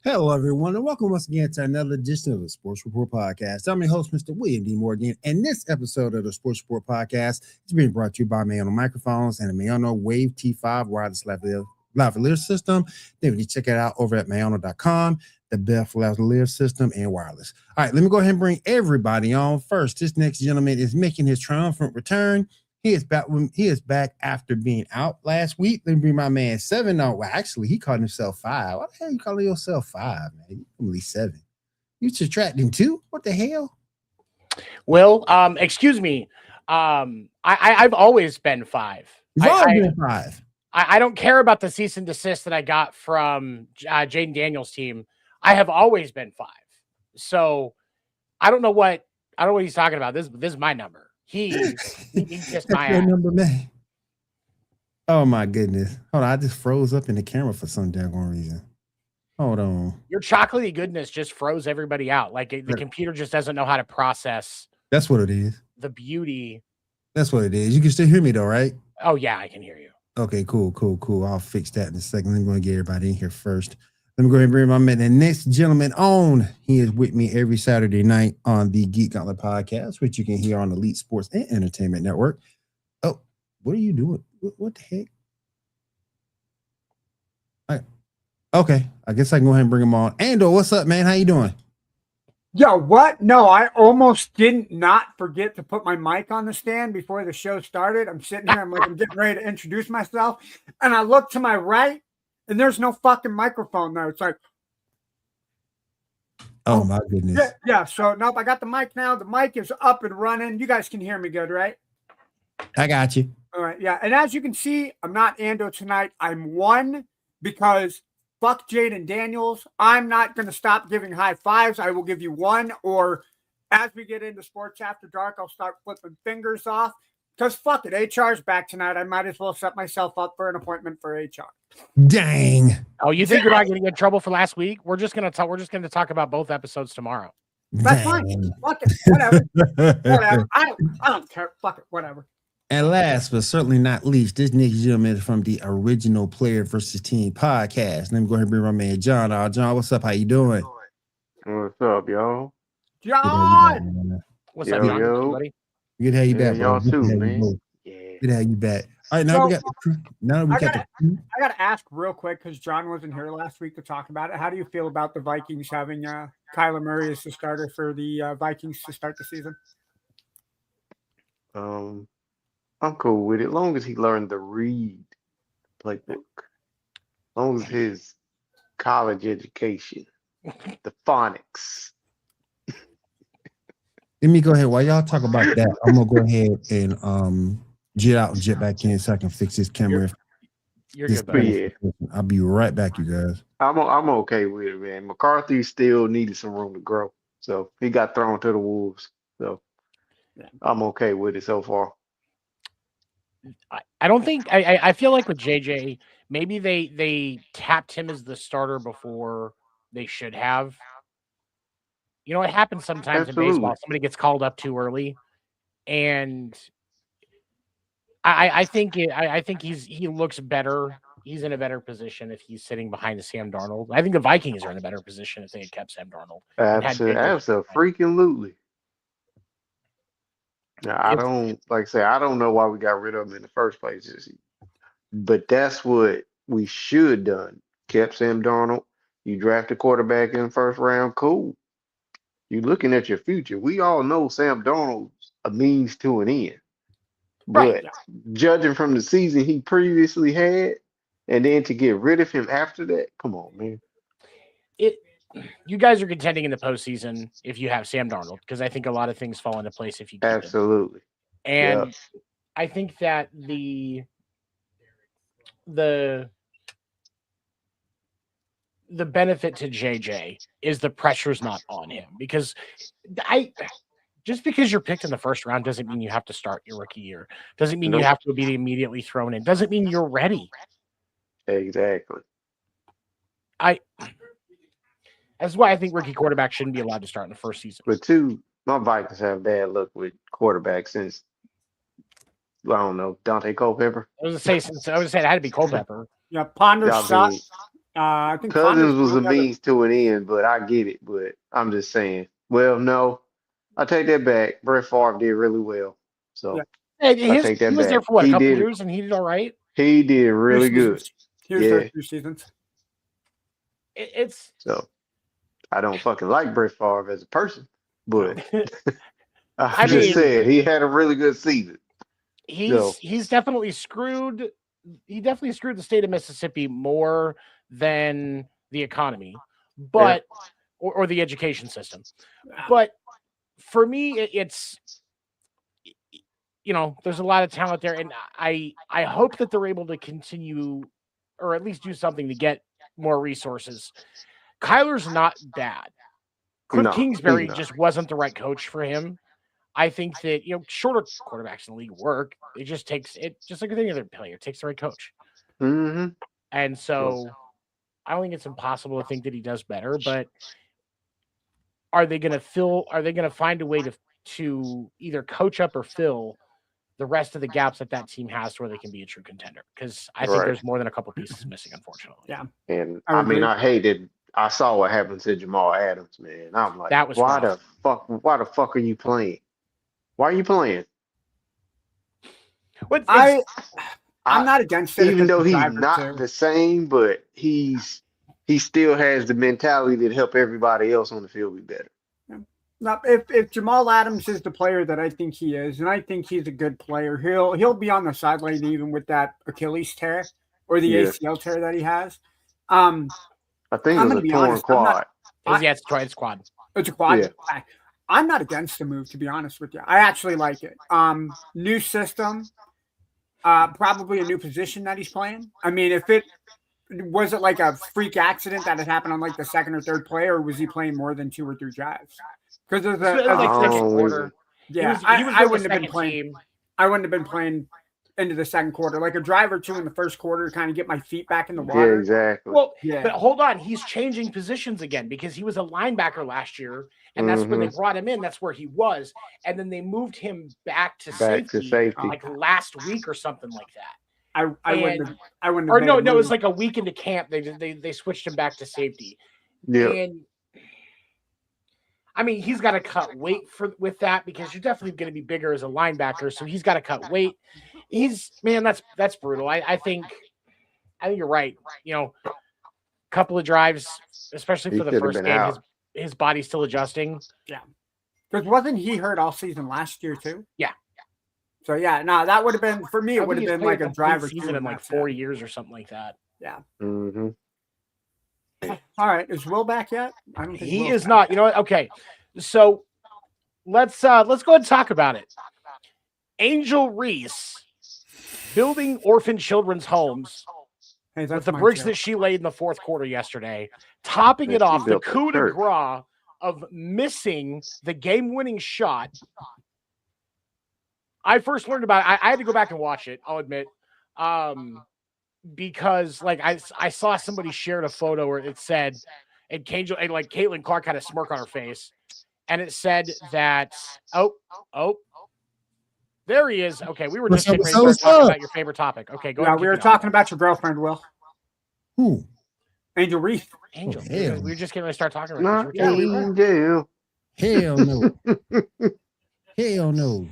Hello, everyone, and welcome once again to another edition of the Sports Report Podcast. I'm your host, Mr. William D. Morgan, and this episode of the Sports Report Podcast is being brought to you by MAONO microphones and the MAONO Wave T5 wireless lavalier system. Then you check it out over at MAONO.com, the best lavalier system and wireless. All right, let me go ahead and bring everybody on. First, this next gentleman is making his triumphant return. He is back after being out last week. Let me bring my man 7 on. Well, actually, he called himself 5. What the hell you calling yourself 5, man? You only 7. You subtracting 2? What the hell? Well, excuse me. I've always been 5. You've always been 5. I don't care about the cease and desist that I got from Jaden Daniels' team. I have always been 5. So I don't know what he's talking about. This is my number. He kissed my ass. Number, man. Oh my goodness. Hold on, I just froze up in the camera for some daggone reason. Hold on. Your chocolatey goodness just froze everybody out. Like the computer just doesn't know how to process. That's what it is. The beauty. That's what it is. You can still hear me though, right? Oh yeah, I can hear you. Okay, cool. I'll fix that in a second. I'm going to get everybody in here first. Let me go ahead and bring my man, the next gentleman on. He is with me every Saturday night on the Geek Gauntlet podcast, which you can hear on Elite Sports and Entertainment Network. Oh, what are you doing? What the heck? All right. Okay, I guess I can go ahead and bring him on. Angel, what's up, man? How you doing? Yo, what? No, I almost didn't not forget to put my mic on the stand before the show started. I'm sitting here, I'm getting ready to introduce myself, and I look to my right, and there's no fucking microphone there. It's like, oh my goodness. Yeah. So nope, I got the mic now. The mic is up and running. You guys can hear me good, right? I got you. All right, yeah. And as you can see, I'm not Ando tonight. I'm 1 because fuck Jaden Daniels. I'm not going to stop giving high fives. I will give you 1, or as we get into Sports After Dark, I'll start flipping fingers off. Because fuck it, HR's back tonight. I might as well set myself up for an appointment for HR. Dang. Oh, you think you're not going to get in trouble for last week? We're just going to talk about both episodes tomorrow. That's fine. Fuck it. Whatever. I don't care. Fuck it. Whatever. And last but certainly not least, this next gentleman is from the Original Player versus Team podcast. Let me go ahead and bring my man John. John, what's up? How you doing? What's up, y'all? John! What's up, John? Buddy? Good to have you back, y'all bro. too, man. Good to have you back. All right, now we got the crew. I got to ask real quick because John wasn't here last week to talk about it. How do you feel about the Vikings having Kyler Murray as the starter for the Vikings to start the season? I'm cool with it, as long as he learned to read playbook. As long as his college education, the phonics. Let me go ahead. While y'all talk about that, I'm gonna go ahead and jet out and jet back in so I can fix this camera. You're good, buddy. Yeah. I'll be right back, you guys. I'm okay with it, man. McCarthy still needed some room to grow, so he got thrown to the wolves. So I'm okay with it so far. I don't think I feel like with JJ, maybe they tapped him as the starter before they should have. You know, it happens sometimes in baseball. Somebody gets called up too early, and I think he looks better. He's in a better position if he's sitting behind Sam Darnold. I think the Vikings are in a better position if they had kept Sam Darnold. Absolutely. Now, I don't know why we got rid of him in the first place. But that's what we should done. Kept Sam Darnold. You draft a quarterback in the first round, cool. You're looking at your future. We all know Sam Darnold's a means to an end. But judging from the season he previously had, and then to get rid of him after that, come on, man. you guys are contending in the postseason if you have Sam Darnold, because I think a lot of things fall into place if you keep him. Absolutely. And Yep. I think that the benefit to JJ is the pressure's not on him, because just because you're picked in the first round doesn't mean you have to start your rookie year. Doesn't mean you Nope. have to be immediately thrown in. Doesn't mean you're ready. Exactly. That's why I think rookie quarterbacks shouldn't be allowed to start in the first season. But two, my Vikings have bad luck with quarterbacks since, I don't know, Dante Culpepper. I was saying it had to be Culpepper. Yeah, Ponder I sucked. mean, I think Cousins was a Ponder's means to an end, but I get it. But I'm just saying. Well, no, I take that back. Brett Favre did really well, so Yeah. Hey, I take that he was back. there for what, a He couple did. years, and he did all right. He did really good. Here's Yeah. those 2 seasons. It's So I don't fucking like Brett Favre as a person, but I just mean- said he had a really good season. he's definitely screwed. He definitely screwed the state of Mississippi more than the economy, but or the education system. But for me, it's there's a lot of talent there, and I hope that they're able to continue, or at least do something to get more resources. Kyler's not bad. Cliff No, he's Kingsbury not. just wasn't the right coach for him. I think that shorter quarterbacks in the league work. It just takes just like with any other player, it takes the right coach. Mm-hmm. And so I don't think it's impossible to think that he does better, but are they going to find a way to either coach up or fill the rest of the gaps that team has to where they can be a true contender? Because I think Right. there's more than a couple pieces missing, unfortunately. Yeah. And I I mean, agree. I hated. I saw what happened to Jamal Adams, man. I'm like, That was why rough. Why the fuck are you playing? Why are you playing? But I'm I- not against it. Even if though it's a he's driver, not too. the same, but he still has the mentality to help everybody else on the field be better. Now, if Jamal Adams is the player that I think he is, and I think he's a good player, he'll be on the sideline even with that Achilles tear or the Yeah. ACL tear that he has. I think I'm it gonna was a be torn honest, I'm not- quad. it's squad. It's a quad. Yeah. I'm not against the move, to be honest with you. I actually like it. New system, probably a new position that he's playing. I mean, if it was it like a freak accident that had happened on like the second or third play, or was he playing more than 2 or 3 drives? Because there's It was like Oh, second was quarter. yeah, He was I with wouldn't the have been second playing. team. I wouldn't have been playing into the second quarter, like a drive or 2 in the first quarter to kind of get my feet back in the Yeah, water. exactly. Well, Yeah. but hold on, he's changing positions again because he was a linebacker last year, and that's when they brought him in. That's where he was, and then they moved him back to safety, like last week or something like that. I wouldn't have. I wouldn't have. Or made no, a it was move. like a week into camp. They switched him back to safety. Yeah. And I mean, he's got to cut weight with that because you're definitely going to be bigger as a linebacker. So he's got to cut weight. That's brutal. I think you're right. Couple of drives, especially He for the should have first been game, out. his body's still adjusting. Because wasn't he hurt all season last year too? Yeah. So yeah, no, that would have been for me. It would have been like a drive or 2 season in like 4 years or something like that. Yeah. Mm-hmm. All right, is Will back yet? I don't think He Will's is back. not. You know what? Okay, so let's go ahead and talk about it. Angel Reese building orphan children's homes Hey, with that's the mine, bricks too. that she laid in the fourth quarter yesterday, topping Man, it she off the built a coup de church. grace of missing the game-winning shot. I first learned about it. I had to go back and watch it, I'll admit. Because like I saw somebody shared a photo where it said, and Caitlin Clark had a smirk on her face, and it said that there he is. Okay, we were just getting ready to start talking about your favorite topic. Okay, go Yeah, ahead. we were talking about your girlfriend, Will. Who? Angel Reese. Angel. Oh, hell. We were just getting ready to start talking about Not this. You were telling me. Angel. Hell no. Hell no.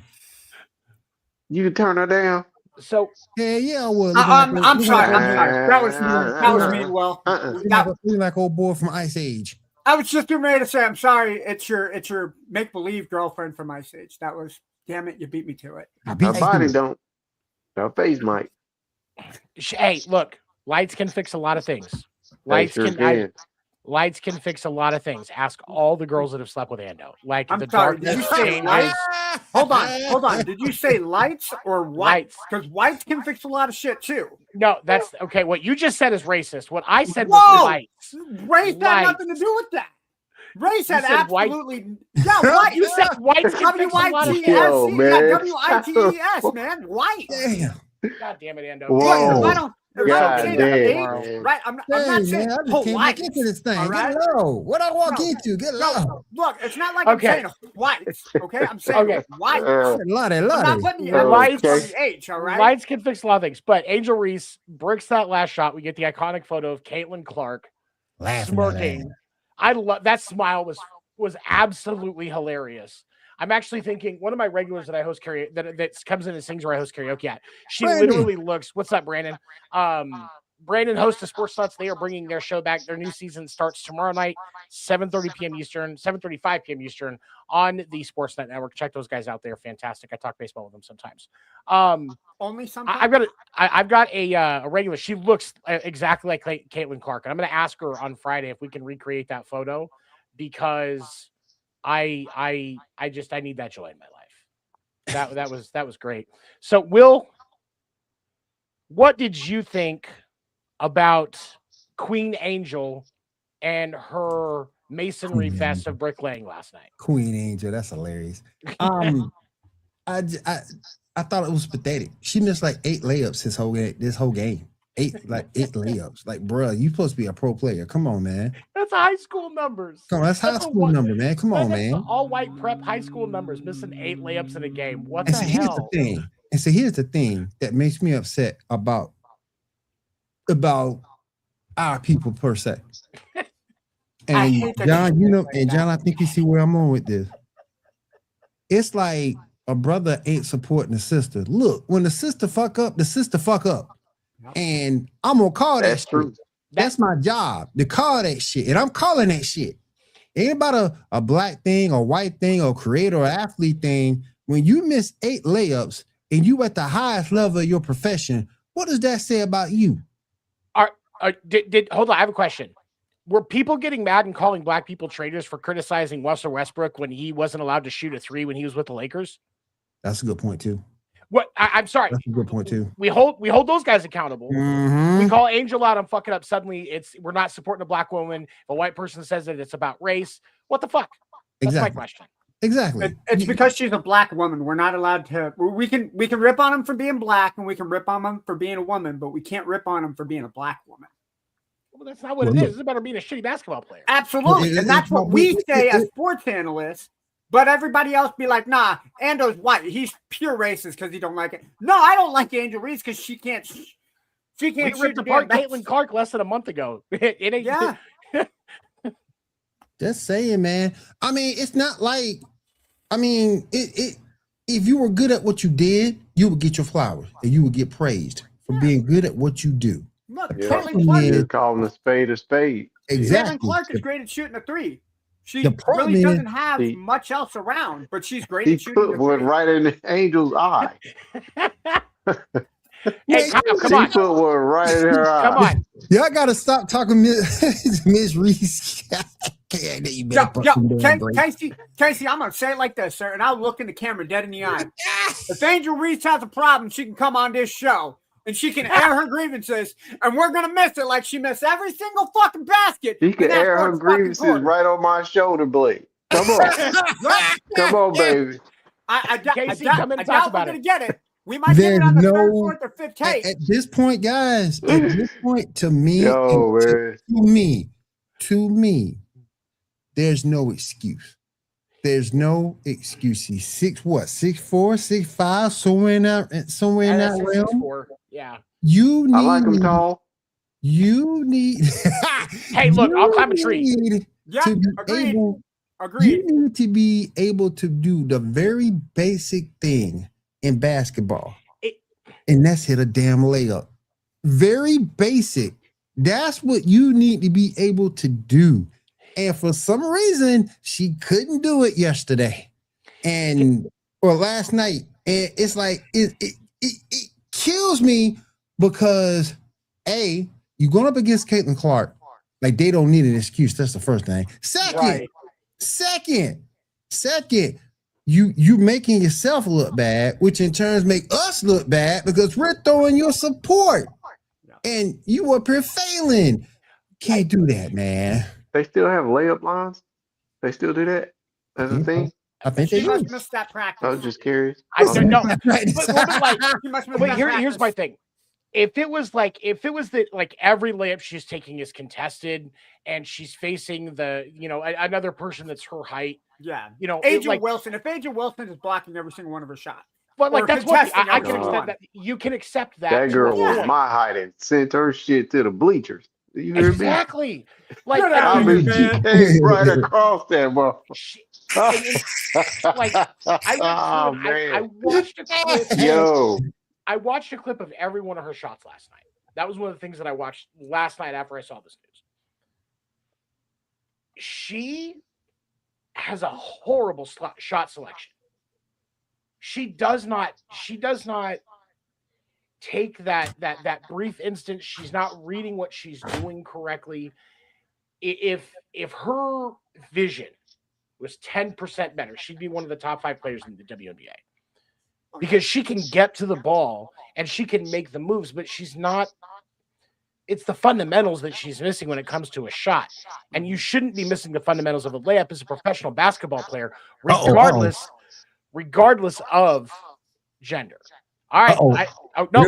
You can turn her down. So Hell yeah, I would. I'm sorry. That was me, Will. Looking like old boy from Ice Age. I was just getting ready to say, I'm sorry. It's your make believe girlfriend from Ice Age. That was, damn it, you beat me to it. I Her beat body you. don't. Her face might. hey, look, lights can fix a lot of things. They Lights sure can. Lights can fix a lot of things. Ask all the girls that have slept with Ando. Like I'm the sorry, did darkness you say changes. lights? Hold on. Did you say lights or whites? Because whites can fix a lot of shit too. No, that's okay. What you just said is racist. What I said was Whoa! lights. Race had nothing to do with that. Race had said white- absolutely yeah. White. You said whites can fix a lot of Yo, WITES. man. Yeah, WITES, man. White. Damn. God damn it, Ando. Whoa. If I don't God say damn, the man. age, right? I'm not Dang, saying man, I just came back into this thing. all right? Get low. What I walk No, into? Get low. No, look, it's not like Okay. I'm saying whites, okay? I'm saying Okay. whites. Lottie. I'm not putting the Lights- on the H, all right? Lights can fix a lot of things. But Angel Reese bricks that last shot. We get the iconic photo of Caitlin Clark Laughing smirking. I love that smile was absolutely hilarious. I'm actually thinking one of my regulars that I host karaoke that comes in and sings where I host karaoke at. She Brandon. literally looks. What's up, Brandon? Brandon hosts a Sports Nuts. They are bringing their show back. Their new season starts tomorrow night, 7:30 p.m. Eastern, 7:35 p.m. Eastern on the Sportsnet Network. Check those guys out. They're fantastic. I talk baseball with them sometimes. Only sometimes. I've got a regular. She looks exactly like Caitlin Clark, and I'm going to ask her on Friday if we can recreate that photo because I need that joy in my life. That was great. So, Will, what did you think about Queen Angel and her masonry fest of bricklaying last night? Queen Angel, that's hilarious. I thought it was pathetic. She missed like 8 layups this whole game. 8 layups. Like, bruh, you supposed to be a pro player. Come on, man. That's high school numbers. Come on, that's high school number, man. Come on, man. All white prep high school numbers, missing 8 layups in a game. What And the so here's hell? the thing. And so here's the thing that makes me upset about our people per se. And hate that John, you you know, like and that. John, I think you see where I'm on with this. It's like a brother ain't supporting the sister. Look, when the sister fuck up, the sister fuck up. And I'm gonna call that That's shit. true. That's my job to call that shit. And I'm calling that shit. It ain't about a black thing or white thing or creator or athlete thing. When you miss 8 layups and you at the highest level of your profession, what does that say about you? Hold on, I have a question. Were people getting mad and calling black people traitors for criticizing Russell Westbrook when he wasn't allowed to shoot a 3 when he was with the Lakers? That's a good point too. What? I'm sorry. That's a good point too. We hold those guys accountable. Mhm. We call Angel out on fucking up. Suddenly, we're not supporting a black woman. If a white person says that it's about race, what the fuck? That's my question. Exactly. It's because she's a black woman. We're not allowed to. We can rip on them for being black, and we can rip on them for being a woman, but we can't rip on them for being a black woman. Well, that's not what it is. It's about her being a shitty basketball player. Absolutely, and that's what we say as sports analysts. But everybody else be like, nah, Ando's white. He's pure racist because he don't like it. No, I don't like Angel Reese because she can't. She can't We ripped shoot apart damn Caitlin Clark less than a month ago. It ain't. Yeah. Just saying, man. I mean, it's not like, I mean, it if you were good at what you did, you would get your flowers and you would get praised for being good at what you do. Look, Yeah. Caitlin Clark, You're calling a spade a spade. Exactly. Caitlin Clark is great at shooting a 3. She The problem really is- doesn't have He- much else around, but she's great He at shooting put a one 3. right in the Angel's eye. Hey, Kyle, come He on. put one right in her eye. Come on. Y'all gotta stop talking Miss Reese. You better put some damn brakes. Casey, I'm gonna say it like this, sir, and I'll look in the camera dead in the eye. If Angel Reese has a problem, she can come on this show and she can air her grievances, and we're gonna miss it like she missed every single fucking basket. He can in that air her fourth fucking grievances quarter. right on my shoulder blade. Come on. Come on, baby. I Casey, come in and talk doubt about we're it. gonna get it. We might get it There's on the third, no- fourth, or fifth take. At this point, guys, at this point, to me, Yo, man. to me, there's no excuse. There's no excuse. He's 6'4", 6'5", somewhere in that That's realm. 6'4". Yeah. You need. I like him tall. You need. Hey, look, I'll climb a tree. need Yeah, to be agreed. able- Agreed. You need to be able to do the very basic thing in basketball, and that's hit a damn layup. Very basic. That's what you need to be able to do. And for some reason, she couldn't do it yesterday, or last night. And it's like it kills me because you're going up against Caitlin Clark, Like they don't need an excuse. That's the first thing. Right. Second, you making yourself look bad, which in turn make us look bad because we're throwing your support, and you up here failing. Can't do that, man. They still have layup lines. They still do that as a thing. I think She they must do. miss that I practice. was just curious. I don't know. Right. But like, She must miss but that here's my practice. thing. If it was that like every layup she's taking is contested and she's facing another person that's her height, Yeah. Angel Wilson. If Angel Wilson is blocking every single one of her shots. but like or that's what contesting I every can single accept one. that. You can accept that. That to girl a was point. my height and sent her shit to the bleachers. You hear me? Exactly. Like Get I out I of mean, here, mean, she man. came right across that motherfucker. like I went Oh, through and I man. watched a clip. Yo, I watched a clip of every one of her shots last night. That was one of the things that I watched last night after I saw this news. She has a horrible shot selection. She does not take that brief instant. She's not reading what she's doing correctly. If her vision was 10% better, she'd be one of the top 5 players in the WNBA. Because she can get to the ball and she can make the moves, but she's not. It's the fundamentals that she's missing when it comes to a shot. And you shouldn't be missing the fundamentals of a layup as a professional basketball player, regardless of gender. All right.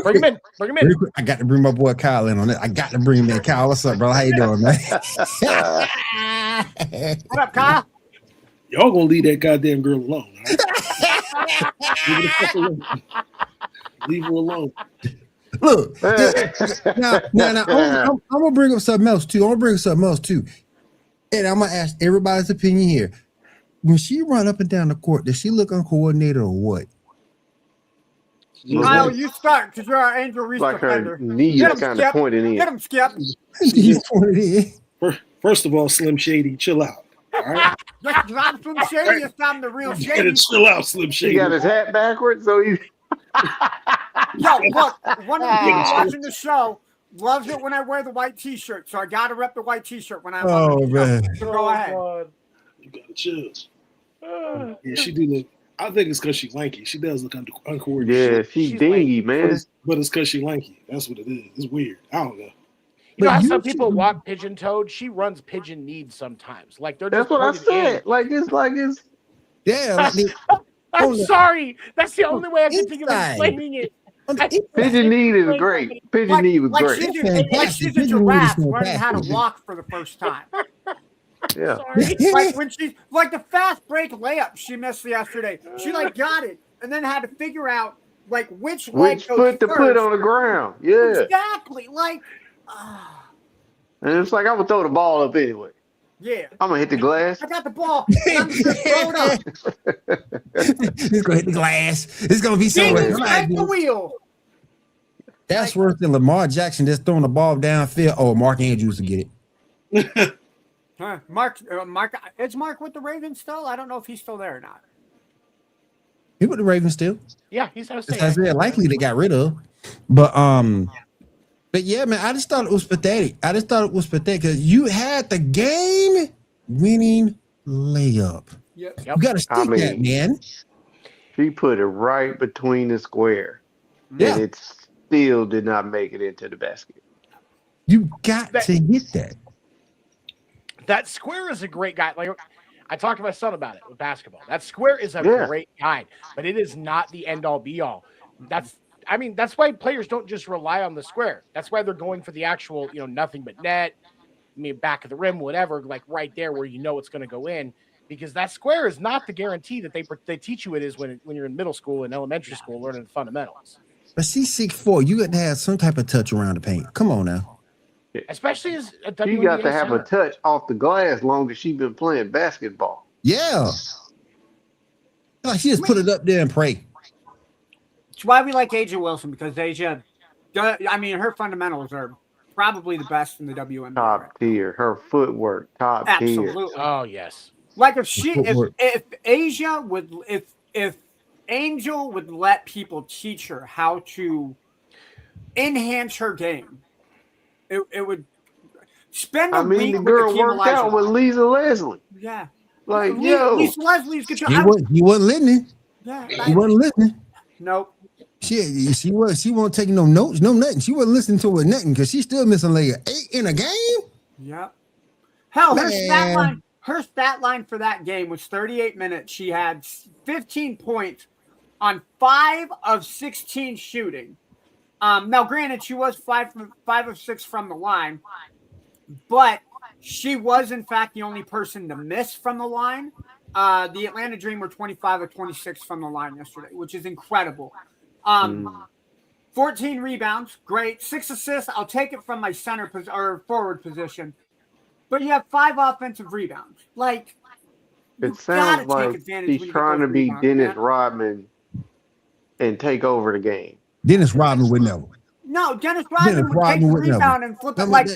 Bring him in. Bring him in. I got to bring my boy Kyle in on it. I got to bring him in. Kyle, what's up, bro? How you doing, man? What up, Kyle? Y'all gonna leave that goddamn girl alone. Right? Leave her the fuck alone. Leave her alone. Look, now, I'm gonna bring up something else too. And I'm gonna ask everybody's opinion here. When she run up and down the court, does she look uncoordinated or what? Kyle, you start because you're our Angel Reese like defender. her knee Get is him, kind Skip. of pointed in. Get him, Skip. You pointed in. First of all, Slim Shady, chill out. All right, That's not Slim Shady. It's not the real you Shady. gotta chill out, Slim He Shady. got his hat backwards, so he. Yo, look, one of the people watching the show loves it when I wear the white T-shirt, so I got to rep the white T-shirt when I'm on the show. Man. So go ahead. You gotta chill. Yeah, she do look. I think it's because she's lanky. She does look uncoordinated. Yeah, she's She's dingy, man. But it's because she's lanky. That's what it is. It's weird. I don't know. You know how But some you people should- walk pigeon-toed? She runs pigeon-kneed sometimes. Like they're That's just what I pointed in. said. Like it's. Yeah, like I'm on the- sorry. That's the only way I can think of inside. explaining it. on the inside. Pigeon need is great. Pigeon need was Like great. she's, Fantastic. like she's a Pigeon giraffe is learning how to fantastic. walk for the first time. Yeah. Sorry. Like when she's like the fast break layup she missed yesterday. She like got it and then had to figure out like which leg Which goes foot to put first. on the ground? Yeah. Exactly. Like, And it's like I would throw the ball up anyway. yeah. I'm gonna hit the glass. I got the ball. I'm just gonna throw it up. It's gonna hit the glass. It's gonna be somewhere. Ding, strike the wheel. That's worse than Lamar Jackson just throwing the ball downfield. Oh, Mark Andrews will get it. Huh. Mark, is Mark with the Ravens still? I don't know if he's still there or not. He with the Ravens still. Yeah, he's how to say It's Isaiah likely they got rid of. But yeah, man, I just thought it was pathetic. Because you had the game winning layup. Yep. You gotta stick I mean, that, man. She put it right between the square. Yeah. And it still did not make it into the basket. You got to hit that. That square is a great guy. Like I talked to my son about it with basketball. That square is a Yeah. great guide, but it is not the end all be all. That's why players don't just rely on the square. That's why they're going for the actual, nothing but net, back of the rim, whatever, like right there where you know it's going to go in, because that square is not the guarantee that they teach you it is when you're in middle school and elementary school learning the fundamentals. But she's 6'4". You got to have some type of touch around the paint. Come on now. Especially as a She WNBA got to have center. a touch off the glass long as she been playing basketball. Yeah. Like she just put it up there and pray. It's why we like Asia Wilson, because Asia, her fundamentals are probably the best in the WNBA. Top tier. Her footwork, top tier. Absolutely. Oh yes. Like if Angel would let people teach her how to enhance her game, it would. Spend a I mean, week the with girl Hakeem worked out with Olajuwon. Lisa Leslie. Yeah. Like, yo, Lisa Leslie's good. He wasn't listening. Yeah. He wasn't listening. Nope. She wasn't taking no notes, no nothing. She wasn't listening to it nothing because she's still missing like 8 in a game. Yeah. Hell, her Man. stat line for that game was 38 minutes. She had 15 points on 5 of 16 shooting. Now, granted, she was 5 of 6 from the line, but she was in fact the only person to miss from the line. The Atlanta Dream were 25 of 26 from the line yesterday, which is incredible. 14 rebounds, great. 6 assists. I'll take it from my center or forward position. But you have 5 offensive rebounds. Like, it sounds like she's trying to be Dennis Rodman and take over the game. Dennis Rodman would know. No, Dennis Rodman would take the rebound and flip it like.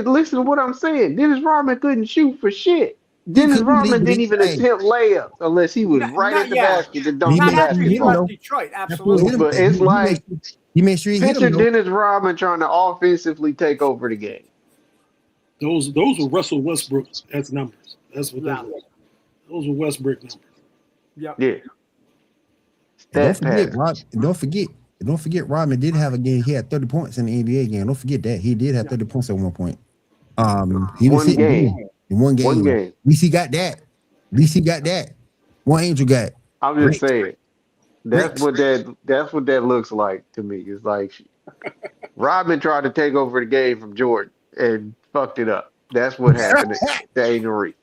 Listen to what I'm saying. Dennis Rodman couldn't shoot for shit. Dennis Rodman didn't even attempt layups unless he was right at the basket to dunk the basketball. Detroit, absolutely. But it's like he made sure he hit picture him. Dennis Rodman trying to offensively take over the game. Those were Russell Westbrook as numbers. That's what those were Westbrook numbers. Yep. Yeah. Don't forget, Rodman did have a game. He had 30 points in the NBA game. Don't forget that. He did have 30 points at one point. He was one game. In one game. At least he got that. One Angel got. I'm just saying. That's what that looks like to me. It's like Rodman tried to take over the game from Jordan and fucked it up. That's what happened to Angel Reese.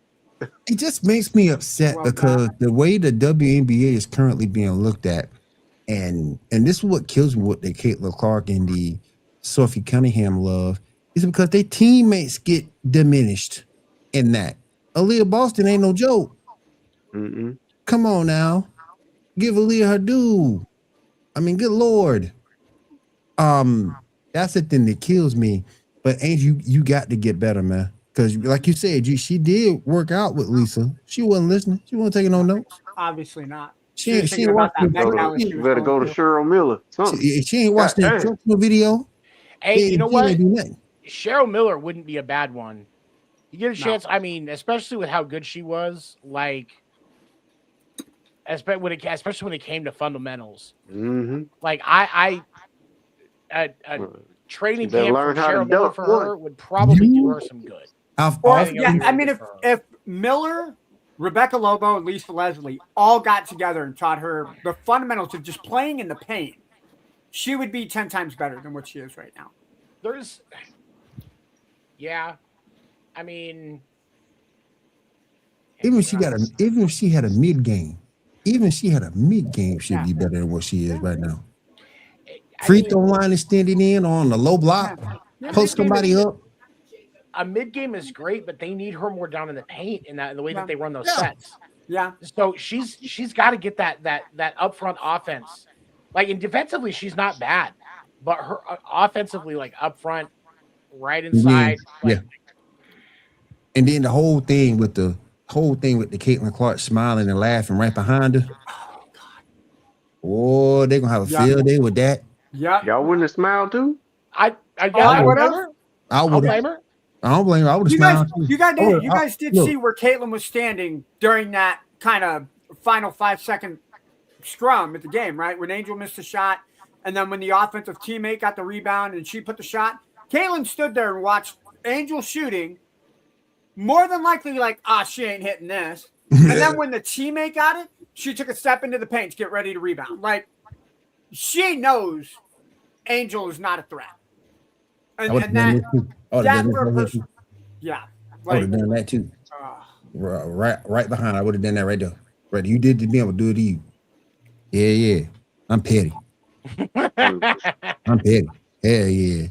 It just makes me upset because the way the WNBA is currently being looked at, and this is what kills me with the Caitlin Clark and the Sophie Cunningham love, is because their teammates get diminished in that. Aaliyah Boston ain't no joke. Mm-mm. Come on now. Give Aaliyah her due. I mean, good Lord. That's the thing that kills me. But Angel, you got to get better, man. Because like you said, she did work out with Lisa. She wasn't listening. She wasn't taking no notes. Obviously not. She ain't watching. You better go to Cheryl Miller. She ain't watched the instructional video. Hey, you know what? Cheryl Miller wouldn't be a bad one. You get a chance. I mean, especially with how good she was, like, especially when it came to fundamentals. Mm-hmm. Like, training camp from Cheryl Miller for her would probably do her some good. I mean, if Miller, Rebecca Lobo, and Lisa Leslie all got together and taught her the fundamentals of just playing in the paint, she would be 10 times better than what she is right now. I mean, even if she had a mid game, she'd be better than what she is right now. Free throw line extended in on the low block, post somebody up. A mid game is great, but they need her more down in the paint in the way that they run those sets. Yeah. So she's got to get that upfront offense. Like, and defensively, she's not bad, but her offensively, like up front, right inside. Yeah. And then the whole thing with the Caitlin Clark smiling and laughing right behind her. Oh God. Oh, they're gonna have a field day with that. Yeah. Y'all wouldn't have smiled too? I would have. I don't blame her. I don't blame her. I would have smiled. You guys did see where Caitlin was standing during that kind of final 5-second scrum at the game, right? When Angel missed a shot, and then when the offensive teammate got the rebound and she put the shot, Caitlin stood there and watched Angel shooting, more than likely like, she ain't hitting this. And then when the teammate got it, she took a step into the paint to get ready to rebound. Like, she knows Angel is not a threat. And that for a person, yeah. I would have done that too. Right behind. I would have done that right there. Right, you did to me, I'm gonna do it to you. Yeah. I'm petty. I'm petty. Hell yeah.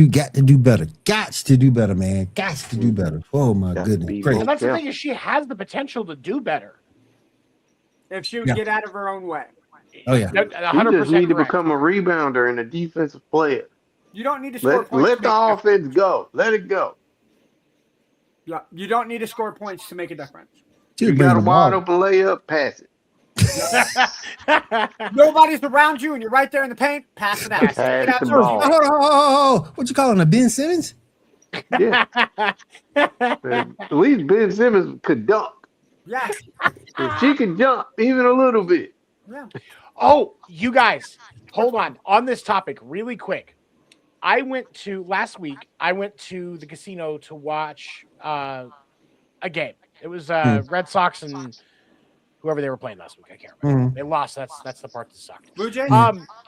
Got to do better. Gots to do better, man. Gots to do better. Oh my goodness. And that's the thing, is she has the potential to do better if she would get out of her own way. Oh yeah. 100% you just need to correct. become a rebounder and a defensive player. You don't need to score points. Let the offense go. Let it go. Yeah, you don't need to score points to make a difference. You got a wide open layup, pass it. Nobody's around you and you're right there in the paint, pass it out. Pass the ball. Oh, what you calling a Ben Simmons? Yeah. At least Ben Simmons could dunk. Yes. If she could jump even a little bit. Yeah. Oh, you guys, hold on this topic really quick. Last week, I went to the casino to watch a game. It was Red Sox and whoever they were playing last week. I can't remember. They lost. That's the part that sucked. Blue Jays?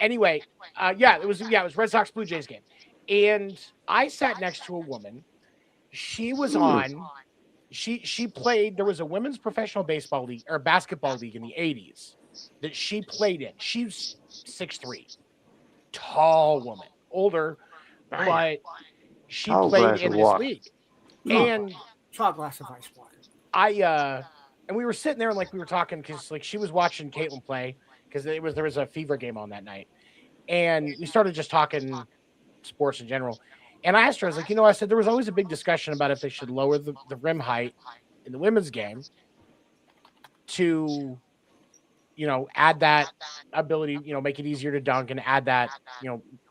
Anyway, it was Red Sox Blue Jays game. And I sat next to a woman. She was on. She played. There was a women's professional baseball league or basketball league in the 80s that she played in. She was 6'3", tall woman, older, but she Tall played glass in of this water. league. No. And Tall glass of ice water. and we were sitting there and like we were talking because like she was watching Caitlin play because there was a Fever game on that night, and we started just talking sports in general. And I asked her, I was like, I said there was always a big discussion about if they should lower the rim height in the women's game to, add that ability, make it easier to dunk and add that,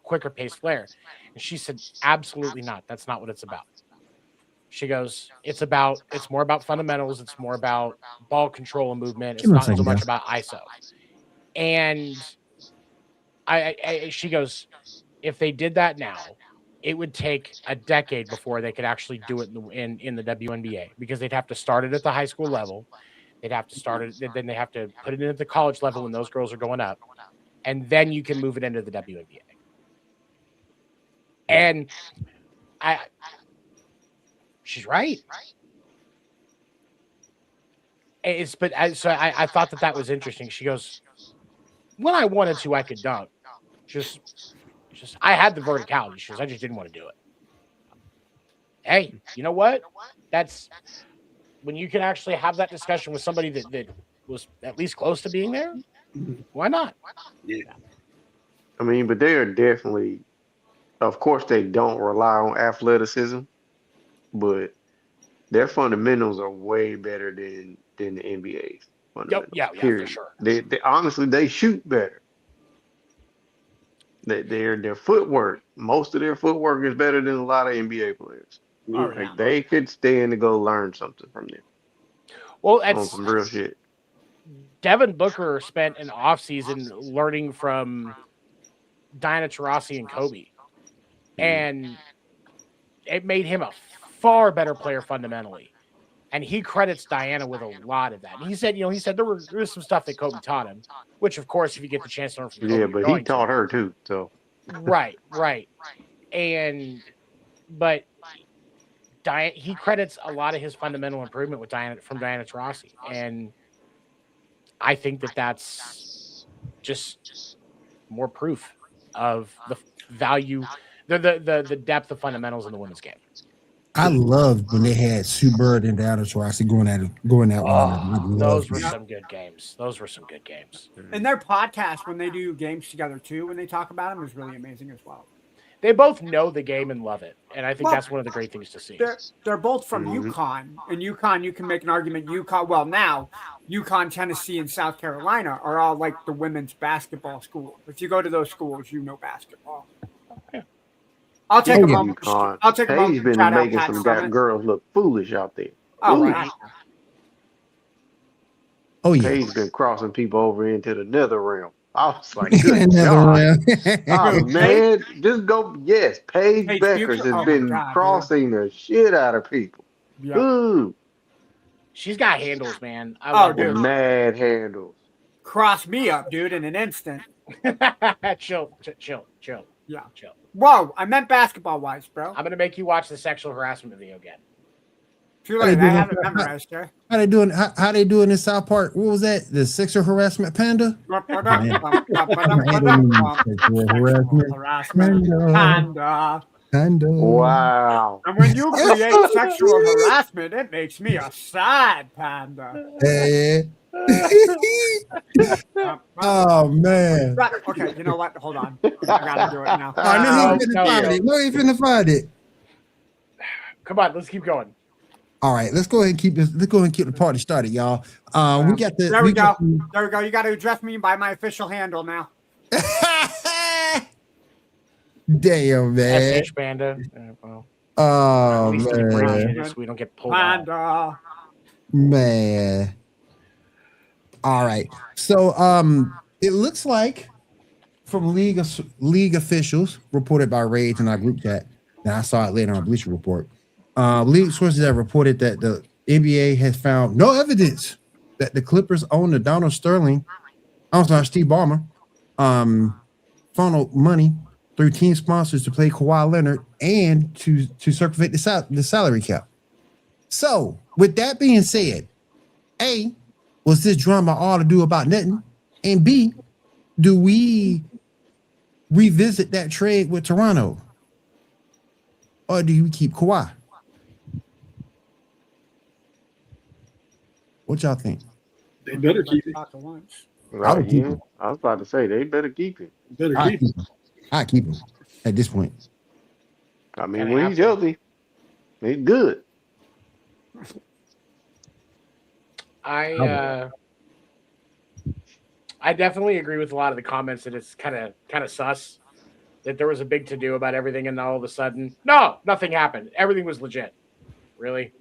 quicker pace flair. And she said, absolutely not. That's not what it's about. She goes, it's more about fundamentals. It's more about ball control and movement. It's not so much about ISO. And she goes, if they did that now, it would take a decade before they could actually do it in the WNBA because they'd have to start it at the high school level. They'd have to start it. Then they have to put it in at the college level when those girls are going up. And then you can move it into the WNBA. And she's right. I thought that was interesting. She goes, when I wanted to, I could dunk. Just I had the verticality. She goes, I just didn't want to do it. Hey, you know what? That's when you can actually have that discussion with somebody that was at least close to being there. Why not? Yeah. I mean, but they are definitely, of course, they don't rely on athleticism, but their fundamentals are way better than the NBA's fundamentals. Yeah, period. for sure. They honestly, they shoot better. Their footwork, most of their footwork is better than a lot of NBA players. Like they could stand to go learn something from them. Well, on some real shit. Devin Booker spent an offseason learning from Diana Taurasi and Kobe. And it made him a far better player fundamentally. And he credits Diana with a lot of that. And he said, there was some stuff that Kobe taught him, which of course, if you get the chance to learn from Kobe, yeah, but he taught her too. So right. But he credits a lot of his fundamental improvement with Diana Taurasi. And I think that's just more proof of the value, the depth of fundamentals in the women's game. I loved when they had Sue Bird and Diana Taurasi going at one. Those were some good games. And their podcast, when they do games together too, when they talk about them, is really amazing as well. They both know the game and love it, and I think that's one of the great things to see. They're both from UConn, and UConn, you can make an argument. UConn, Tennessee, and South Carolina are all like the women's basketball schools. If you go to those schools, you know basketball. Yeah. I'll take a moment. I'll take a moment. He's been making some girls look foolish out there. Oh, right. Oh yeah. He's been crossing people over into the nether realm. I was like, good God. Oh, man, just go. Yes, Paige Beckers has been crossing the shit out of people. Yep. Ooh. She's got handles, man. Dude. Mad handles. Cross me up, dude, in an instant. Chill. Yeah. Chill. Whoa, I meant basketball-wise, bro. I'm going to make you watch the sexual harassment video again. Too late. I haven't memorized her. How they doing? How they doing in South Park? What was that? The sexual harassment panda? Panda. Wow. And when you create sexual harassment, it makes me a sad panda. Hey. Oh man. Right. Okay, you know what? Hold on. I gotta do it now. He's finna find it. Come on, let's keep going. All right, let's go ahead and keep this. Let's go ahead and keep the party started, y'all. We got the. There we go. There we go. You got to address me by my official handle now. Damn, man. SH Panda. Oh At least we can man, appreciate it so we don't get pulled off. Panda. man. All right. So it looks like from league officials reported by Rage in our group chat, and I saw it later on Bleacher Report. League sources have reported that the NBA has found no evidence that the Clippers own the Donald Sterling, Steve Ballmer, funneled money through team sponsors to play Kawhi Leonard and to circumvent the salary cap. So, with that being said, A, was this drama all to do about nothing? And B, do we revisit that trade with Toronto? Or do you keep Kawhi? What y'all think? They better keep it. Talk at once. I would keep him. I was about to say they better keep it. Better I keep keep him. I keep him at this point. I mean, Gotta when have he's to. healthy, he's good. I definitely agree with a lot of the comments that it's kind of sus that there was a big to do about everything, and all of a sudden, no, nothing happened. Everything was legit. Really,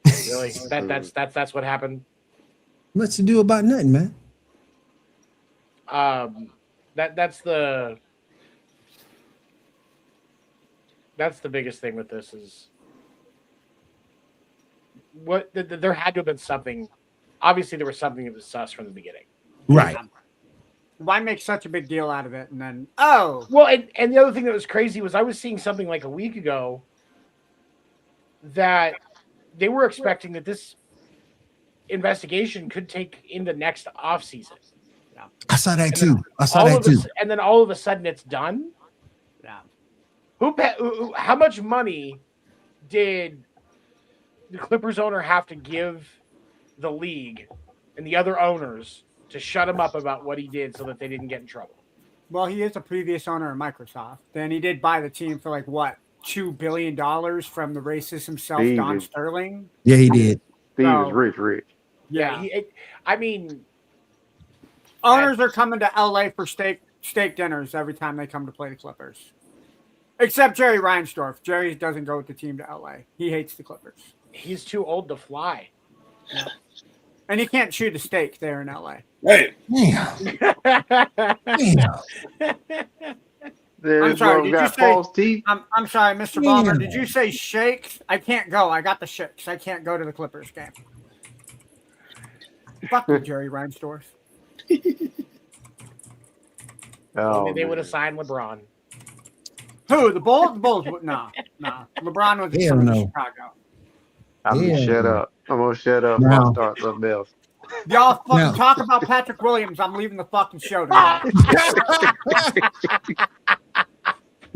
that's what happened. Much to do about nothing, man. That's the biggest thing with this is what there had to have been something. Obviously, there was something that was sus from the beginning. Right. Why make such a big deal out of it? And then, oh, Well, and the other thing that was crazy was I was seeing something like a week ago that they were expecting that this investigation could take into next off season. I saw that too. And then all of a sudden it's done. yeah. How much money did the Clippers owner have to give the league and the other owners to shut him up about what he did so that they didn't get in trouble? Well, he is a previous owner of Microsoft. Then he did buy the team for like what, $2 billion from the racist himself, Steve Don is- Sterling. Yeah, he did. Steve No. is rich. Yeah. I mean, Owners are coming to LA for steak dinners every time they come to play the Clippers. Except Jerry Reinsdorf. Jerry doesn't go with the team to LA. He hates the Clippers. he's too old to fly. And he can't shoot a steak there in LA. Hey, Damn. Damn. I'm sorry, did you got say- false teeth. I'm sorry, Mr. Ballmer. Did you say shakes? I can't go. I got the shakes. I can't go to the Clippers game. Fuck you, Jerry Reinsdorf. Oh, They would have man. signed LeBron. Who? The Bulls? The Bulls? Nah. LeBron was Hell in no. Chicago. I'm gonna Yeah. shut up. I'm gonna shut up. Now- I'll start something else. Y'all fucking Now- talk about Patrick Williams. I'm leaving the fucking show tonight.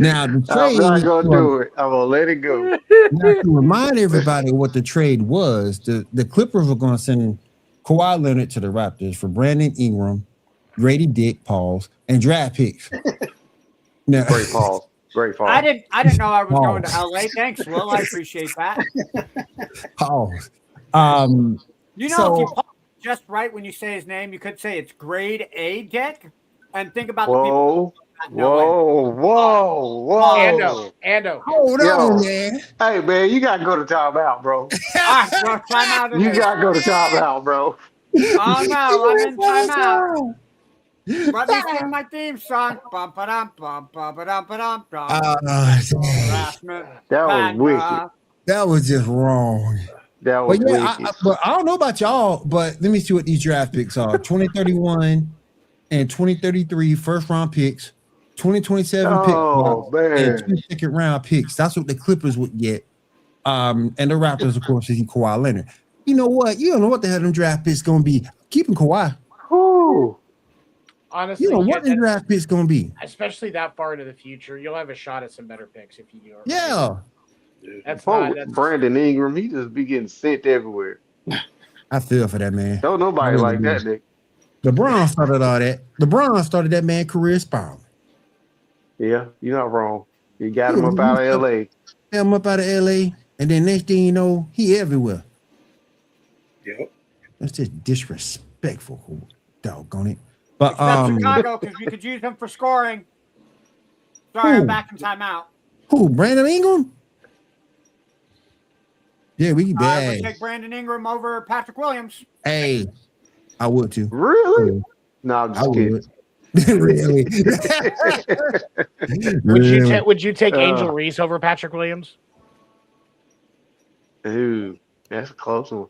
Now the I'm not trade. gonna do it. I'm gonna let it go. Now, to remind everybody what the trade was, the Clippers were going to send Kawhi Leonard to the Raptors for Brandon Ingram, Grady Dick, pause, and draft picks. Now, Great pause. Great pause. I didn't know I was going to LA. Thanks, Will. I appreciate that. pause. You know, So- if you pause just right when you say his name, you could say it's grade A Dick. And think about the people. Whoa. Ando. Hold Yo. on, man. Hey man, you gotta go to timeout, bro. All right, well, time out of You this. gotta go to timeout, bro. Oh no, I'm in timeout. Let me sing my theme song. Bum ba dum bum ba ba dum ba dum dum. Harassment. That was Panda. wicked. That was just wrong. That was But yeah, wicked. but I don't know about y'all, but let me see what these draft picks are. 2031 and 2033 first round picks, 2027 Oh, picks, and man. 22nd round picks. That's what the Clippers would get. And the Raptors, of course, is Kawhi Leonard. You know what? You don't know what the hell them draft picks gonna be. Keeping Kawhi. Whew. Honestly, You know what the that- draft picks gonna be. especially that far into the future, you'll have a shot at some better picks if you do. Yeah. That's Poor not. That's, Brandon Ingram, he just be getting sent everywhere. I feel for that man. Don't nobody I really like do. that, Nick. LeBron started all that. LeBron started that man career spiraling. Yeah, you're not wrong. You got him up out of LA. Had him up out of LA, and then next thing you know, he everywhere. yep. That's just disrespectful. Doggone it. But Except Chicago, because we could use him for scoring. Sorry, Who? I'm back in timeout. Who? Brandon Ingram? Yeah, we can. I would take Brandon Ingram over Patrick Williams. Hey, I would too. Really? No, I'm I just kidding. would. Really? Would you take Angel Uh. Reese over Patrick Williams? Ooh, that's a close one.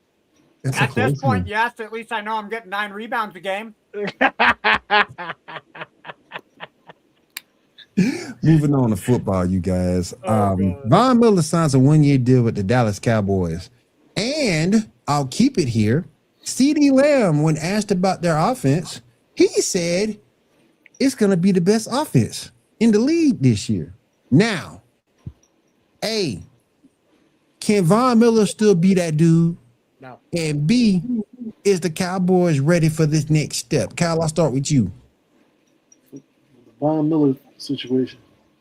That's a At this close point, one. yes. At least I know I'm getting 9 rebounds a game. Moving on to football, you guys. God. Von Miller signs a 1-year deal with the Dallas Cowboys. And I'll keep it here. CeeDee Lamb, when asked about their offense, he said it's going to be the best offense in the league this year. Now, A, can Von Miller still be that dude? No. And B, is the Cowboys ready for this next step? Kyle, I'll start with you. The Von Miller situation.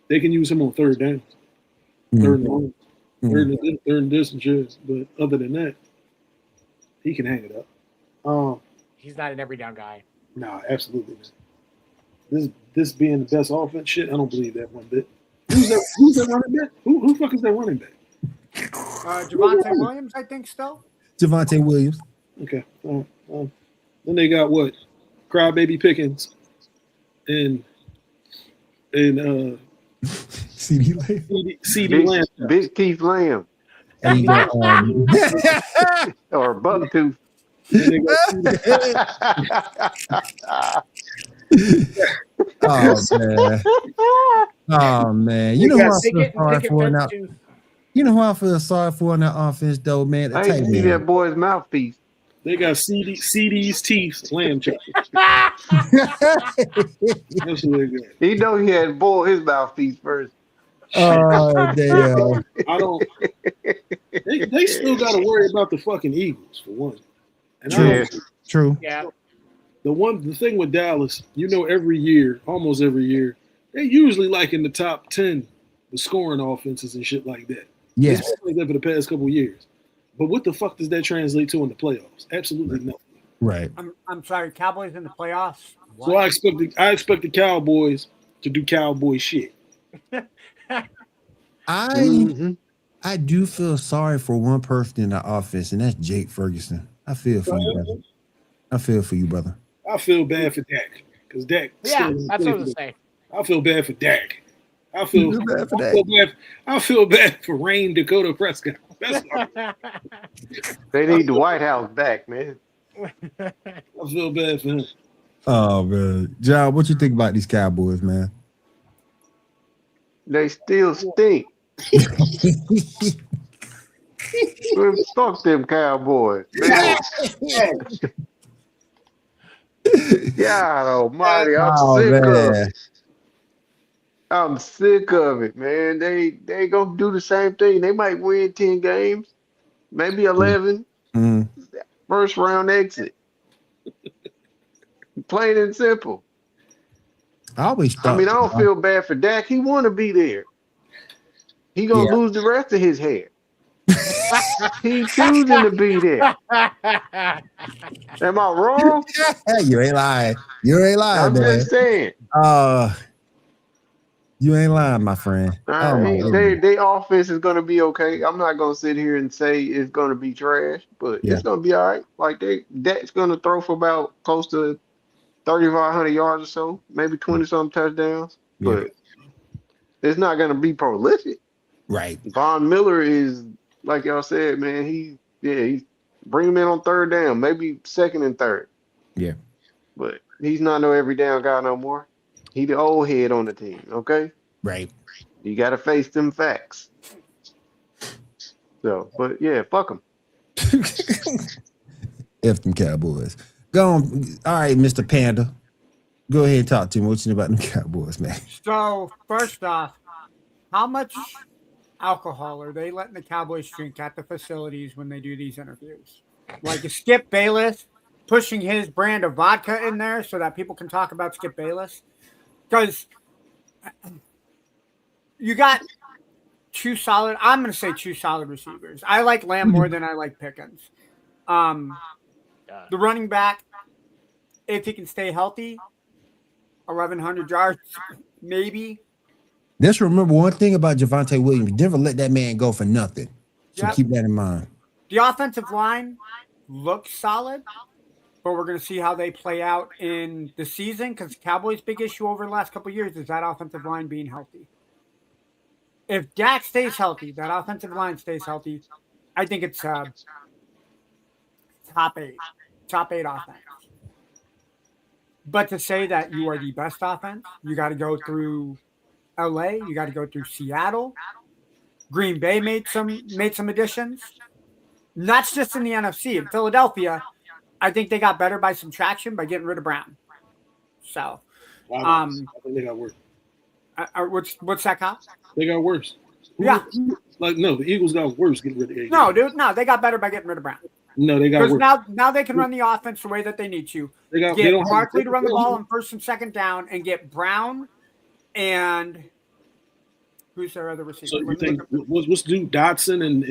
They can use him on third down. Third and long. Third and distance, yes. But other than that, he can hang it up. He's not an every down guy. No, absolutely not. This being the best offense, shit, I don't believe that one bit. Who's that running back? Who the fuck is that running back? Javonte Williams, I think, still. Javonte Williams. Okay. Then they got what? Crybaby Pickens and CeeDee Lamb. CD Lamb. Big Keith Lamb And you got, or Bucktooth. And they got oh man. You know who I feel sorry for now? Too. You know who I feel sorry for in that offense though, man? The I tight didn't see end. that boy's mouthpiece. They got CD's teeth, lamb chop. That's what they got. He know he had to boil his mouthpiece first. Oh damn. I don't. They still got to worry about the fucking Eagles for one. And True. True. Yeah. The thing with Dallas, every year, almost every year, they're usually like in the top 10 with scoring offenses and shit like that. Yes. It's been like that for the past couple of years. But what the fuck does that translate to in the playoffs? Absolutely nothing. Right. I'm sorry, Cowboys in the playoffs. So I expect the Cowboys to do cowboy shit. I do feel sorry for one person in the offense, and that's Jake Ferguson. I feel for you, brother. I feel for you, brother. I feel bad for Dak because Dak. Yeah, that's what I was saying. I feel bad for Dak. I feel bad for Rain Dakota Prescott. They need the White House back, man. I feel bad for him. Oh man, John, what you think about these Cowboys, man? They still stink. Fuck them Cowboys, man. God almighty, I'm sick of it, man. They gonna do the same thing. They might win 10 games, maybe 11. First round exit. Plain and simple. I don't feel bad for Dak. He want to be there. He gonna lose the rest of his hair. He choosing to be there. Am I wrong? You ain't lying. You ain't lying, I'm man. just saying. You ain't lying, my friend. Their offense is gonna be okay. I'm not gonna sit here and say it's gonna be trash, but it's gonna be all right. Like Dak's gonna throw for about close to 3,500 yards or so, maybe 20-something touchdowns, but it's not gonna be prolific. Right. Von Miller is, like y'all said, man. He's bring him in on third down, maybe second and third. Yeah. But he's not no every down guy no more. He the old head on the team, okay? Right. You got to face them facts. So, but yeah, fuck them. F them Cowboys. Go on. All right, Mr. Panda. Go ahead and talk to me. What you know about them Cowboys, man? So, first off, how much alcohol are they letting the Cowboys drink at the facilities when they do these interviews? Like Skip Bayless pushing his brand of vodka in there so that people can talk about Skip Bayless? Because you got two solid receivers. I like Lamb more than I like Pickens. The running back, if he can stay healthy, 1,100 yards, maybe. Let's remember one thing about Javonte Williams. Never let that man go for nothing. So Yep. keep that in mind. The offensive line looks solid, but we're going to see how they play out in the season because Cowboys' big issue over the last couple of years is that offensive line being healthy. If Dak stays healthy, that offensive line stays healthy, I think it's top eight offense. But to say that you are the best offense, you got to go through LA, you got to go through Seattle. Green Bay made some additions. And that's just in the NFC. In Philadelphia, I think they got better by subtraction by getting rid of Brown. So, I think they got worse. what's that, Kyle? They got worse. Yeah. The Eagles got worse getting rid of AJ. No, dude, no, they got better by getting rid of Brown. No, they got worse. Now they can run the offense the way that they need to. They Get don't Barkley to run the ball on first and second down and get Brown and who's their other receiver? So you think what's dude Dotson and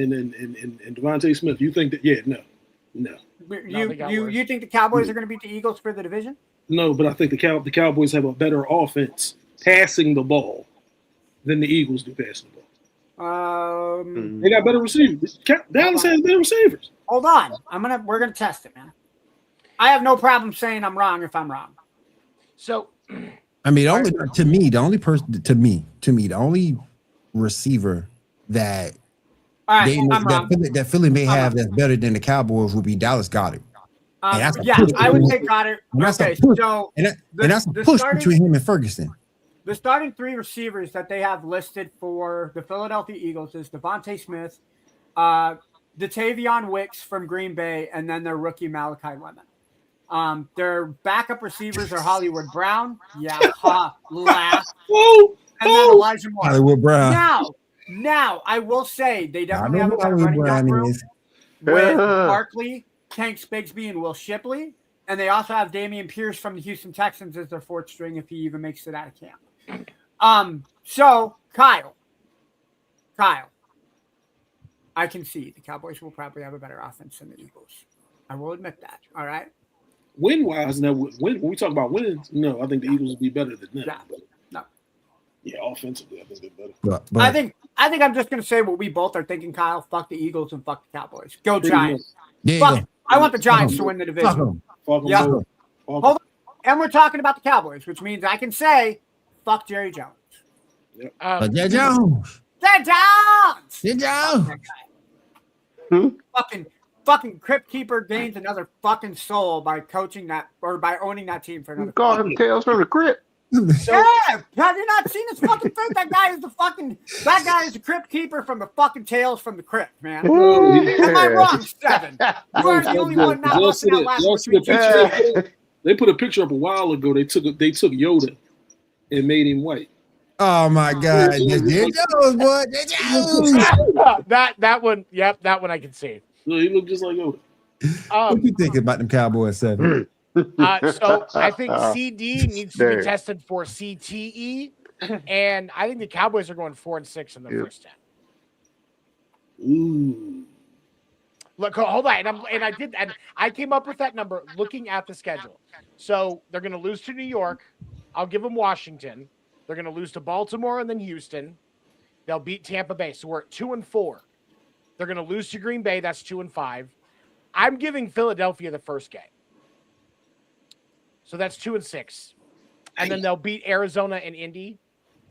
Devontae Smith? You think that? Yeah, no. You think the Cowboys are going to beat the Eagles for the division? No, but I think the Cowboys have a better offense passing the ball than the Eagles do passing the ball. They got better receivers. Dallas has better receivers. Hold on, we're gonna test it, man. I have no problem saying I'm wrong if I'm wrong. So, I mean, the only receiver that that Philly may have that's better than the Cowboys would be Dallas Goedert. I would say Goedert. Okay, so that's a push between him and Ferguson. The starting three receivers that they have listed for the Philadelphia Eagles is Devontae Smith, Datavion Wicks from Green Bay, and then their rookie Malachi Lemon. Their backup receivers are Hollywood Brown. Yeah, laugh. And then Elijah Moore. Hollywood Brown. Now, I will say they definitely have a better running back room with Barkley, Tank Bigsby, and Will Shipley. And they also have Damian Pierce from the Houston Texans as their fourth string if he even makes it out of camp. So, Kyle, I can see the Cowboys will probably have a better offense than the Eagles. I will admit that. All right. Win-wise, now when we talk about wins, no, I think the Eagles will be better than them. No. Yeah, offensively, I think they're better. But I think I'm just going to say what we both are thinking, Kyle. Fuck the Eagles and fuck the Cowboys. Go Giants. I want the Giants to win the division. Yeah. Hold on. And we're talking about the Cowboys, which means I can say, fuck Jerry Jones. Yep. Jerry Jones. Jerry Jones. Fucking Crypt Keeper gains another fuking soul by coaching that or by owning that team for another. You call him Tales from the Crypt. Have you not seen his fucking face? That guy is the Crypt Keeper from the fucking Tales from the Crypt, man. Am I wrong, Steven? You are the only one not busting out last week. They put a picture up a while ago. They took Yoda and made him white. Oh my God! Jerry Jones, boy. Jerry Jones. that one, yep, that one I can see. No, he looked just like Yoda. What you think about them Cowboys 7? So I think CD needs to be tested for CTE, and I think the Cowboys are going 4-6 in the first 10. Ooh. Look, hold on, and I came up with that number looking at the schedule. So they're going to lose to New York. I'll give them Washington. They're going to lose to Baltimore and then Houston. They'll beat Tampa Bay. So we're at 2-4. They're going to lose to Green Bay. That's 2-5. I'm giving Philadelphia the first game. So that's 2-6. And then they'll beat Arizona and Indy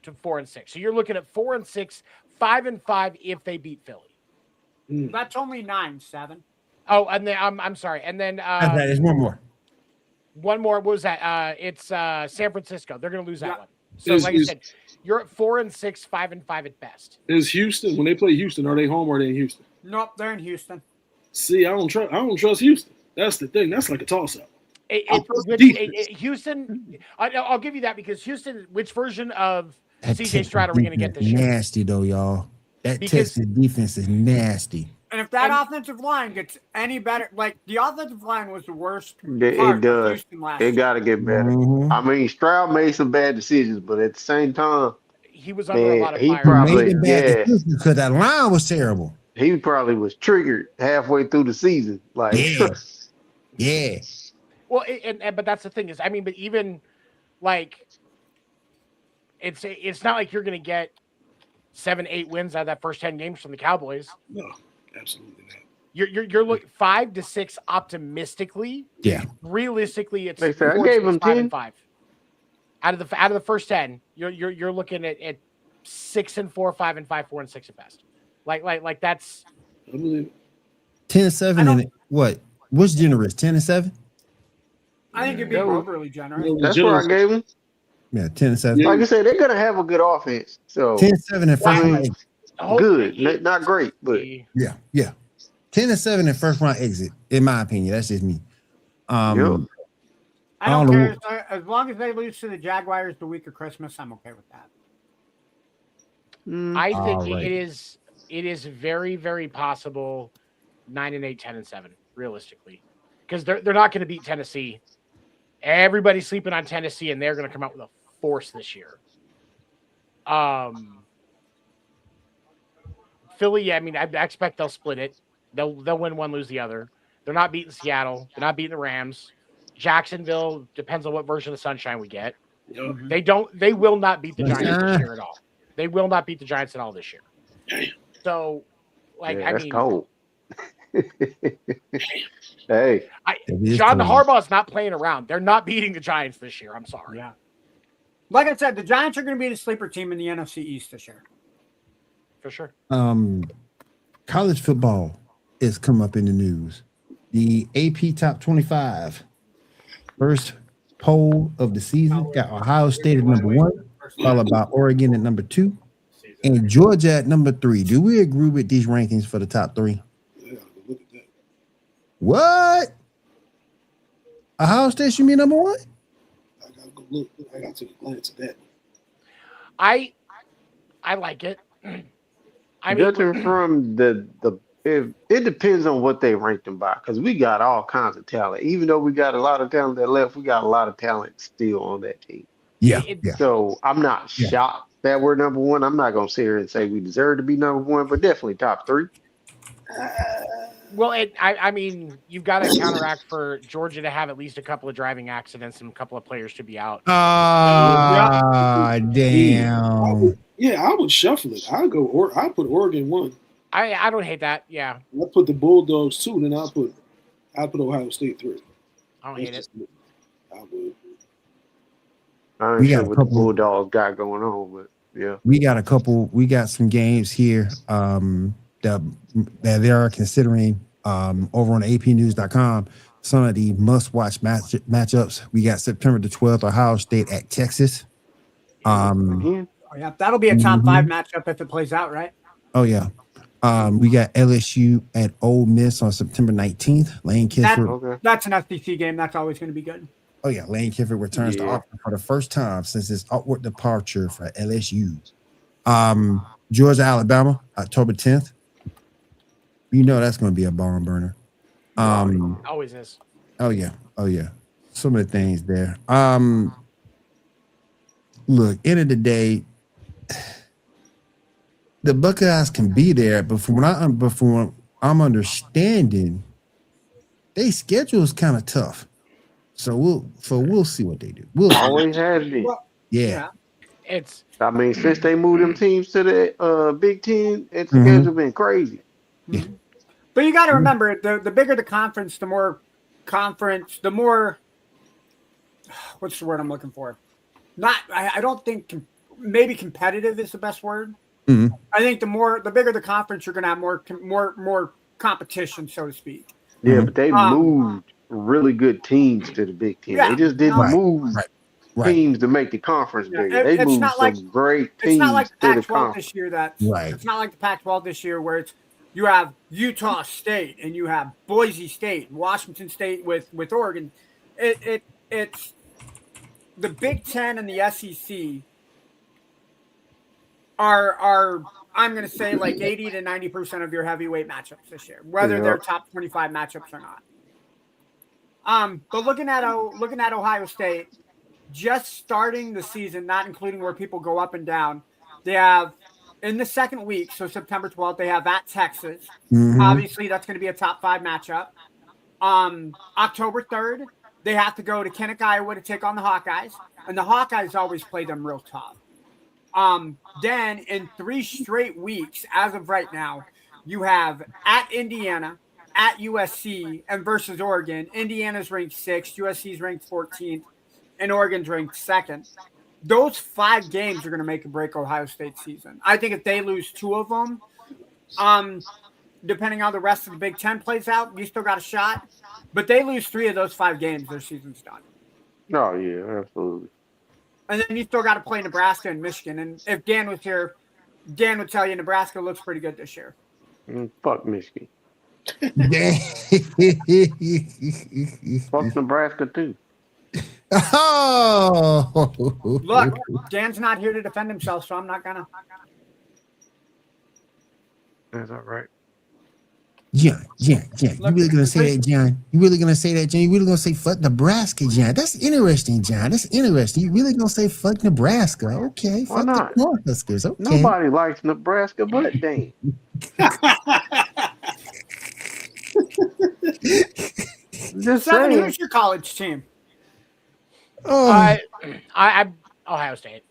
to 4-6. So you're looking at 4-6, 5-5 if they beat Philly. That's only 9-7. Oh, and then I'm sorry. And then There's one more. One more. What was that? It's San Francisco. They're going to lose that one. So like I said, you're at 4-6, 5-5 at best. Is Houston, when they play Houston, are they home or are they in Houston? Nope, they're in Houston. See, I don't trust Houston. That's the thing. That's like a toss-up. Houston, I'll give you that because Houston, which version of CJ Stroud are we going to get this year? Nasty though, y'all. That Texas defense is nasty. And if that offensive line gets any better, like the offensive line was the worst. It does. It got to get better. Mm-hmm. I mean, Stroud made some bad decisions, but at the same time, he was under a lot of fire. Because that line was terrible. He probably was triggered halfway through the season. Like, yeah. Well, but that's the thing is, I mean, but even like it's not like you're going to get 7-8 wins out of that first 10 games from the Cowboys. No, absolutely not. You're looking 5 to 6 optimistically. Yeah. Realistically, it's Like I said, I 4, gave 6, them 5, 10. and 5. Out of the first 10, you're looking at 6 and 4, 5 and 5, 4 and 6 at best. Like that's I believe 10-7 and what? What's generous? 10-7? I think you're being overly generous. That's what I gave them. Yeah, 10-7. Yeah. Like I said, they're gonna have a good offense. So 10-7 and first I mean, round. good, not great, but Yeah. 10-7 and first round exit, in my opinion. That's just me. I I don't don't know. care. As long as they lose to the Jaguars the week of Christmas, I'm okay with that. I think All right. it is very, very possible 9-8, 10-7, realistically. Because they're not going to beat Tennessee. Everybody's sleeping on Tennessee, and they're going to come out with a force this year. Philly, yeah, I mean, I expect they'll split it. They'll win one, lose the other. They're not beating Seattle. They're not beating the Rams. Jacksonville depends on what version of Sunshine we get. Yep. They will not beat the Giants Sunshine. this year at all. They will not beat the Giants at all this year. So, like, yeah, I that's mean, cold. Hey, It is John cold. Harbaugh's not playing around. They're not beating the Giants this year. I'm sorry. Yeah. Like I said, the Giants are going to be the sleeper team in the NFC East this year. For sure. College football is come up in the news. The AP Top 25 first poll of the season got Ohio State at number 1, followed by Oregon at number 2, and Georgia at number 3. Do we agree with these rankings for the top 3? Yeah, look at that. What? Ohio State should be number 1? I gotta go look. I gotta take a glance at that. I like it. I mean, judging from it depends on what they ranked them by, because we got all kinds of talent. Even though we got a lot of talent that left, we got a lot of talent still on that team. Yeah. So I'm not shocked that we're number 1. I'm not gonna sit here and say we deserve to be number 1, but definitely top 3. well, I mean, you've got to counteract for Georgia to have at least a couple of driving accidents and a couple of players to be out. Damn. I would shuffle it. I'll put Oregon 1. I don't hate that. Yeah, I'll put the Bulldogs 2, then I'll put Ohio State 3. I don't hate it. I would. I We ain't got sure a what couple- the Bulldogs got going on, but yeah. We got some games here that they are considering over on APnews.com. Some of the must-watch matchups. We got September the 12th, Ohio State at Texas. Again, Oh, yeah, that'll be a top 5 matchup if it plays out, right? Oh yeah. We got LSU at Ole Miss on September 19th. Lane Kiffin. okay. That's an SEC game. That's always going to be good. Oh yeah, Lane Kiffin returns to Auburn for the first time since his upward departure for LSU. Georgia, Alabama, October 10th. You know that's going to be a barn burner. Always is. Oh yeah. Some of the things there. Look, end of the day, the Buckeyes can be there, but from what I'm understanding, their schedule is kind of tough. So we'll see what they do. We'll see. Always has been. Yeah. I mean, since they moved them teams to the Big Ten, its schedule been crazy. Yeah. But you got to remember, the bigger the conference, the more what's the word I'm looking for? I don't think maybe competitive is the best word. Mm-hmm. I think the bigger the conference, you're going to have more competition, so to speak. Yeah, but they moved really good teams to the Big Ten. Yeah, they just didn't move Right. teams to make the conference bigger. They It's moved not some great teams It's not like the to the Pac-12 conference. this year. Right. It's not like the Pac-12 this year where you have Utah State and you have Boise State, Washington State with Oregon. It's the Big Ten and the SEC are I'm going to say like 80 to 90% of your heavyweight matchups this year, whether they're top 25 matchups or not. But looking at Ohio State, just starting the season, not including where people go up and down, they have in the second week, so September 12th, they have at Texas. Mm-hmm. Obviously, that's going to be a top 5 matchup. October 3rd, they have to go to Kinnick, Iowa to take on the Hawkeyes, and the Hawkeyes always play them real tough. Then in 3 straight weeks, as of right now, you have at Indiana, at USC, and versus Oregon. Indiana's ranked 6th, USC's ranked 14th, and Oregon's ranked 2nd. Those 5 games are going to make or break Ohio State's season. I think if they lose 2 of them, depending on how the rest of the Big Ten plays out, you still got a shot. But they lose 3 of those 5 games, their season's done. Oh yeah, absolutely. And then you still got to play Nebraska and Michigan. And if Dan was here, Dan would tell you Nebraska looks pretty good this year. Fuck Michigan. Yeah. Fuck Nebraska too. Oh, Look, Dan's not here to defend himself, so I'm not gonna. That's all right. John. You really gonna say that, John? You really gonna say that, John? You really gonna say fuck Nebraska, John? That's interesting, John. That's interesting. You really gonna say fuck Nebraska? Okay, Why fuck not? the Cornhuskers. Okay. Nobody likes Nebraska but Dan. Just Seven, saying. who's your college team? Oh, I Ohio State.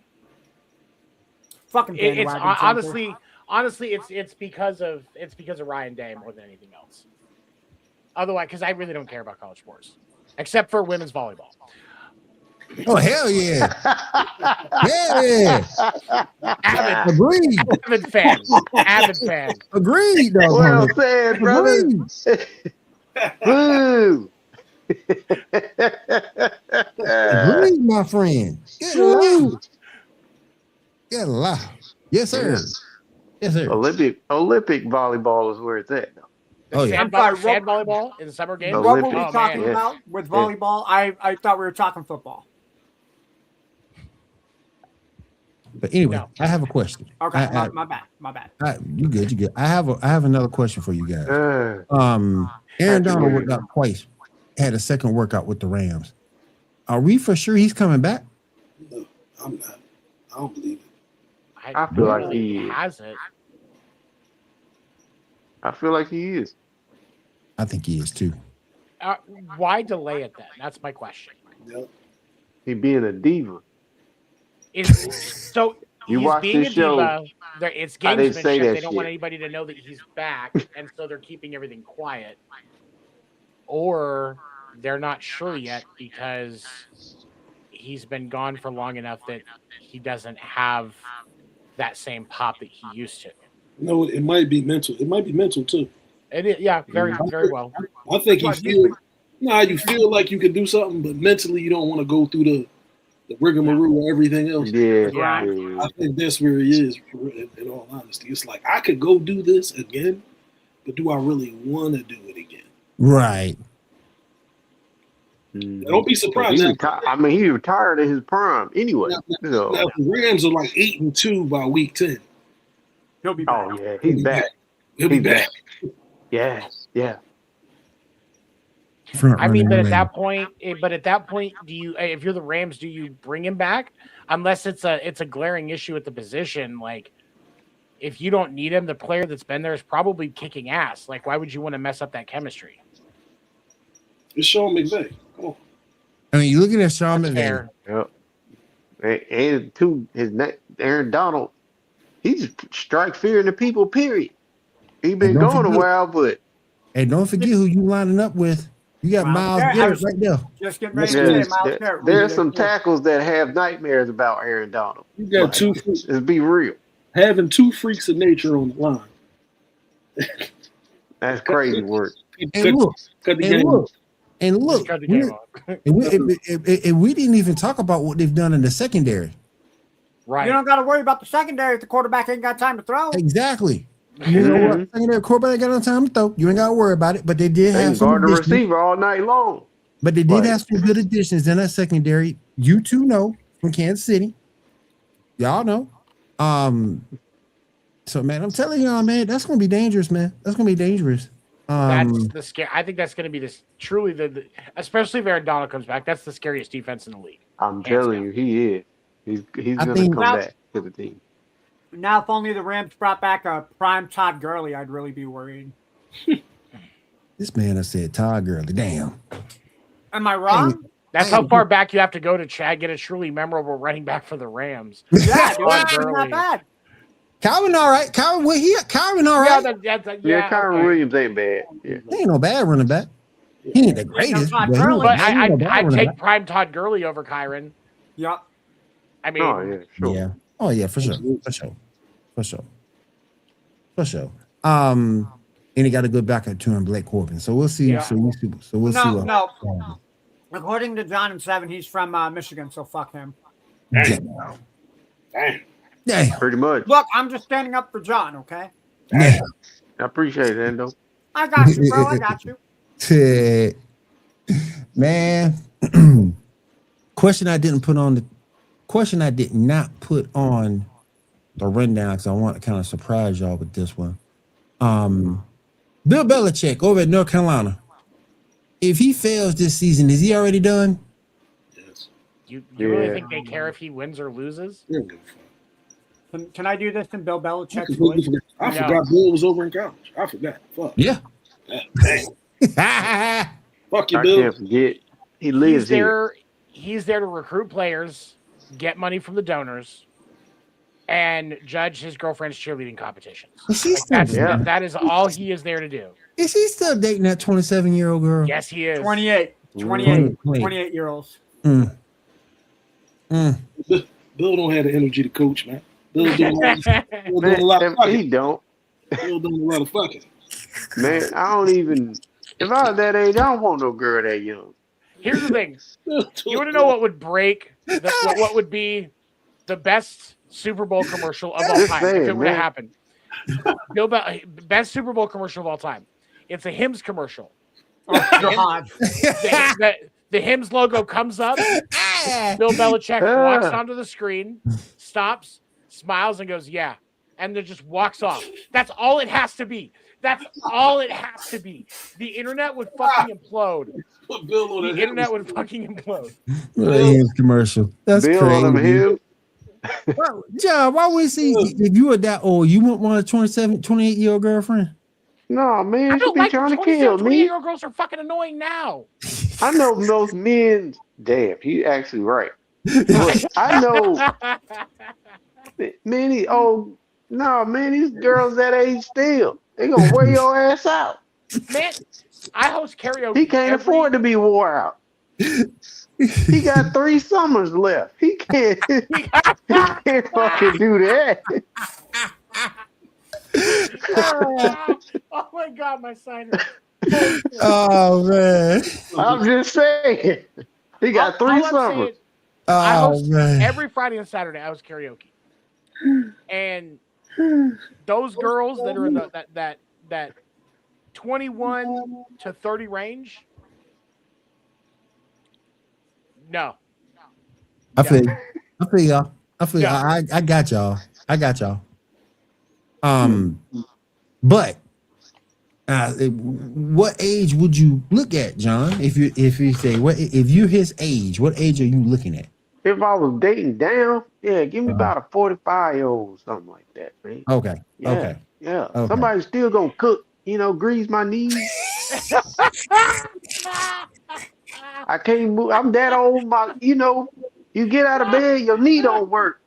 Fucking It's bandwagon honestly, it's because of Ryan Day more than anything else. Otherwise, because I really don't care about college sports, except for women's volleyball. oh hell yeah, yeah. Avid, Agreed. avid fan. Agreed. Dog. Well said, brother. Boo. Agreed, my friend. Good lord. Good lord. Yes, sir. Yes, sir. Olympic volleyball is where it's at now. Oh yeah. Sand volleyball in the summer games. What were we Olympics. talking Yeah. about with volleyball? I thought we were talking football. But anyway, No. I have a question. Okay, my bad. You good. I have another question for you guys. Aaron Patrick Donald Williams. worked out twice. Had a second workout with the Rams. Are we for sure he's coming back? No, I'm not. I don't believe it. I feel like he is. hasn't. I feel like he is. I think he is too. Why delay it then? That's my question. Yep. He being a diva. So You he's watch being this a show, diva. It's I didn't say gamesmanship. that They don't want shit. anybody to know that he's back, and so they're keeping everything quiet. Or they're not sure yet because he's been gone for long enough that he doesn't have that same pop that he used to. No, it might be mental. It might be mental too. It is, yeah, very well. I think you feel like you can do something, but mentally you don't want to go through the rigmarole or everything else. Yeah. Yeah. I think that's where he is. In all honesty, it's like I could go do this again, but do I really want to do it again? Right. Don't be surprised. He retired in his prime anyway. Now, the Rams are like 8-2 by week 10. He'll be back. Oh yeah, he's back. He'll be back. Yeah. I mean, but at that point, do you? If you're the Rams, do you bring him back? Unless it's a glaring issue at the position. Like, if you don't need him, the player that's been there is probably kicking ass. Like, why would you want to mess up that chemistry? It's Sean McVay. Come on. I mean, you looking at Sean That's McVay. fair. Yep. And two, Aaron Donald, he's strike fear in the people. Period. He been And don't going a forget- while, but Hey, don't forget who you lining up with. You got Miles Miles Garrett. Garrett right there. Just getting ready yeah, to say Miles Garrett. there's some tackles that have nightmares about Aaron Donald. You got two Let's be real. having 2 freaks of nature on the line. That's crazy work. And look, Cut the and game. look, and look. Cut the game off. And we didn't even talk about what they've done in the secondary. Right. You don't got to worry about the secondary if the quarterback ain't got time to throw. Exactly. You know what? Secondary quarterback got no time to throw. You ain't got to worry about it. But they did They have can some guard the additions. receiver all night long. But they did Right. have some good additions in that secondary. You two know from Kansas City. Y'all know. So man, I'm telling y'all, man, that's gonna be dangerous, man. That's gonna be dangerous. That's the scare. I think that's going to be truly the especially if Aaron Donald comes back. That's the scariest defense in the league. I'm telling you, he is. He's I gonna think- come back to the team. Now, if only the Rams brought back a prime Todd Gurley, I'd really be worried. This man has said Todd Gurley. Damn. Am I wrong? That's how far back you have to go to get a truly memorable running back for the Rams. Yeah, Todd it wasn't Gurley. that bad. Calvin, all right. Calvin, all right. Kyron okay. Williams ain't bad. Yeah. He ain't no bad running back. He ain't the greatest, Todd but, Gurley. But he ain't no bad I'd running take back. prime Todd Gurley over Kyron. Yep. I mean, Oh yeah, sure. Yeah. Oh yeah, for sure. And he got a good backup to him, Blake Corbin. So we'll see. Yeah. So we'll see. No. According to John and Seven, he's from Michigan, so fuck him. Damn. Pretty much. Look, I'm just standing up for John, okay? Yeah. I appreciate it, Endo. I got you, bro. I got you. Man, question I did not put on the rundown because I want to kind of surprise y'all with this one. Bill Belichick over at North Carolina. If he fails this season, is he already done? Yes. you really think they care if he wins or loses? Yeah. Can I do this in Bill I Belichick's voice? forgot Bill was over in college. I forgot. Fuck. Yeah. Dang. Fuck you, I Bill. can't forget. He lives here. He's there to recruit players, get money from the donors, and judge his girlfriend's cheerleading competitions. That is all he is there to do. Is he still dating that 27-year-old girl? Yes, he is. 28-year-olds. Bill don't have the energy to coach, man. Bill doing a lot of fucking. He don't. Bill doing a lot of fucking. Man, I don't even. If I was that age, I don't want no girl that young. Here's the thing. You want to know what would break? What would be the best Super Bowl commercial of all time if it were to happen? Best Super Bowl commercial of all time. It's a Hims commercial. Oh, God. The Hims logo comes up. Bill Belichick walks onto the screen, stops, smiles, and goes, "Yeah," and then just walks off. That's all it has to be. That's all it has to be. The internet would fucking implode. The internet would fucking implode. Hims commercial. That's Bill crazy. on him. John, why would see if you were that old, you wouldn't want a 28-year-old girlfriend? No, man, I she don't be like trying to kill me. 28-year-old girls are fucking annoying now. I know most men. Damn, he actually right. But I know many. Oh no, man, these girls that age still they gonna wear your ass out. Man, I host karaoke. He can't afford to be wore out. He got 3 summers left. He can't fucking do that. Oh my God, my sign. Oh man. I'm just saying. He got 3 summers. I Oh host man. every Friday and Saturday. I host karaoke, and those girls that are in that 21 to 30 range. No. I feel y'all. I got y'all. But what age would you look at, John? If you say if you're his age, what age are you looking at? If I was dating down, yeah, give me about a 45-year-old, something like that, man. Okay. Yeah, Okay. yeah. Okay. Somebody's still gonna cook, grease my knees. I can't move. I'm that old. You get out of bed, your knee don't work.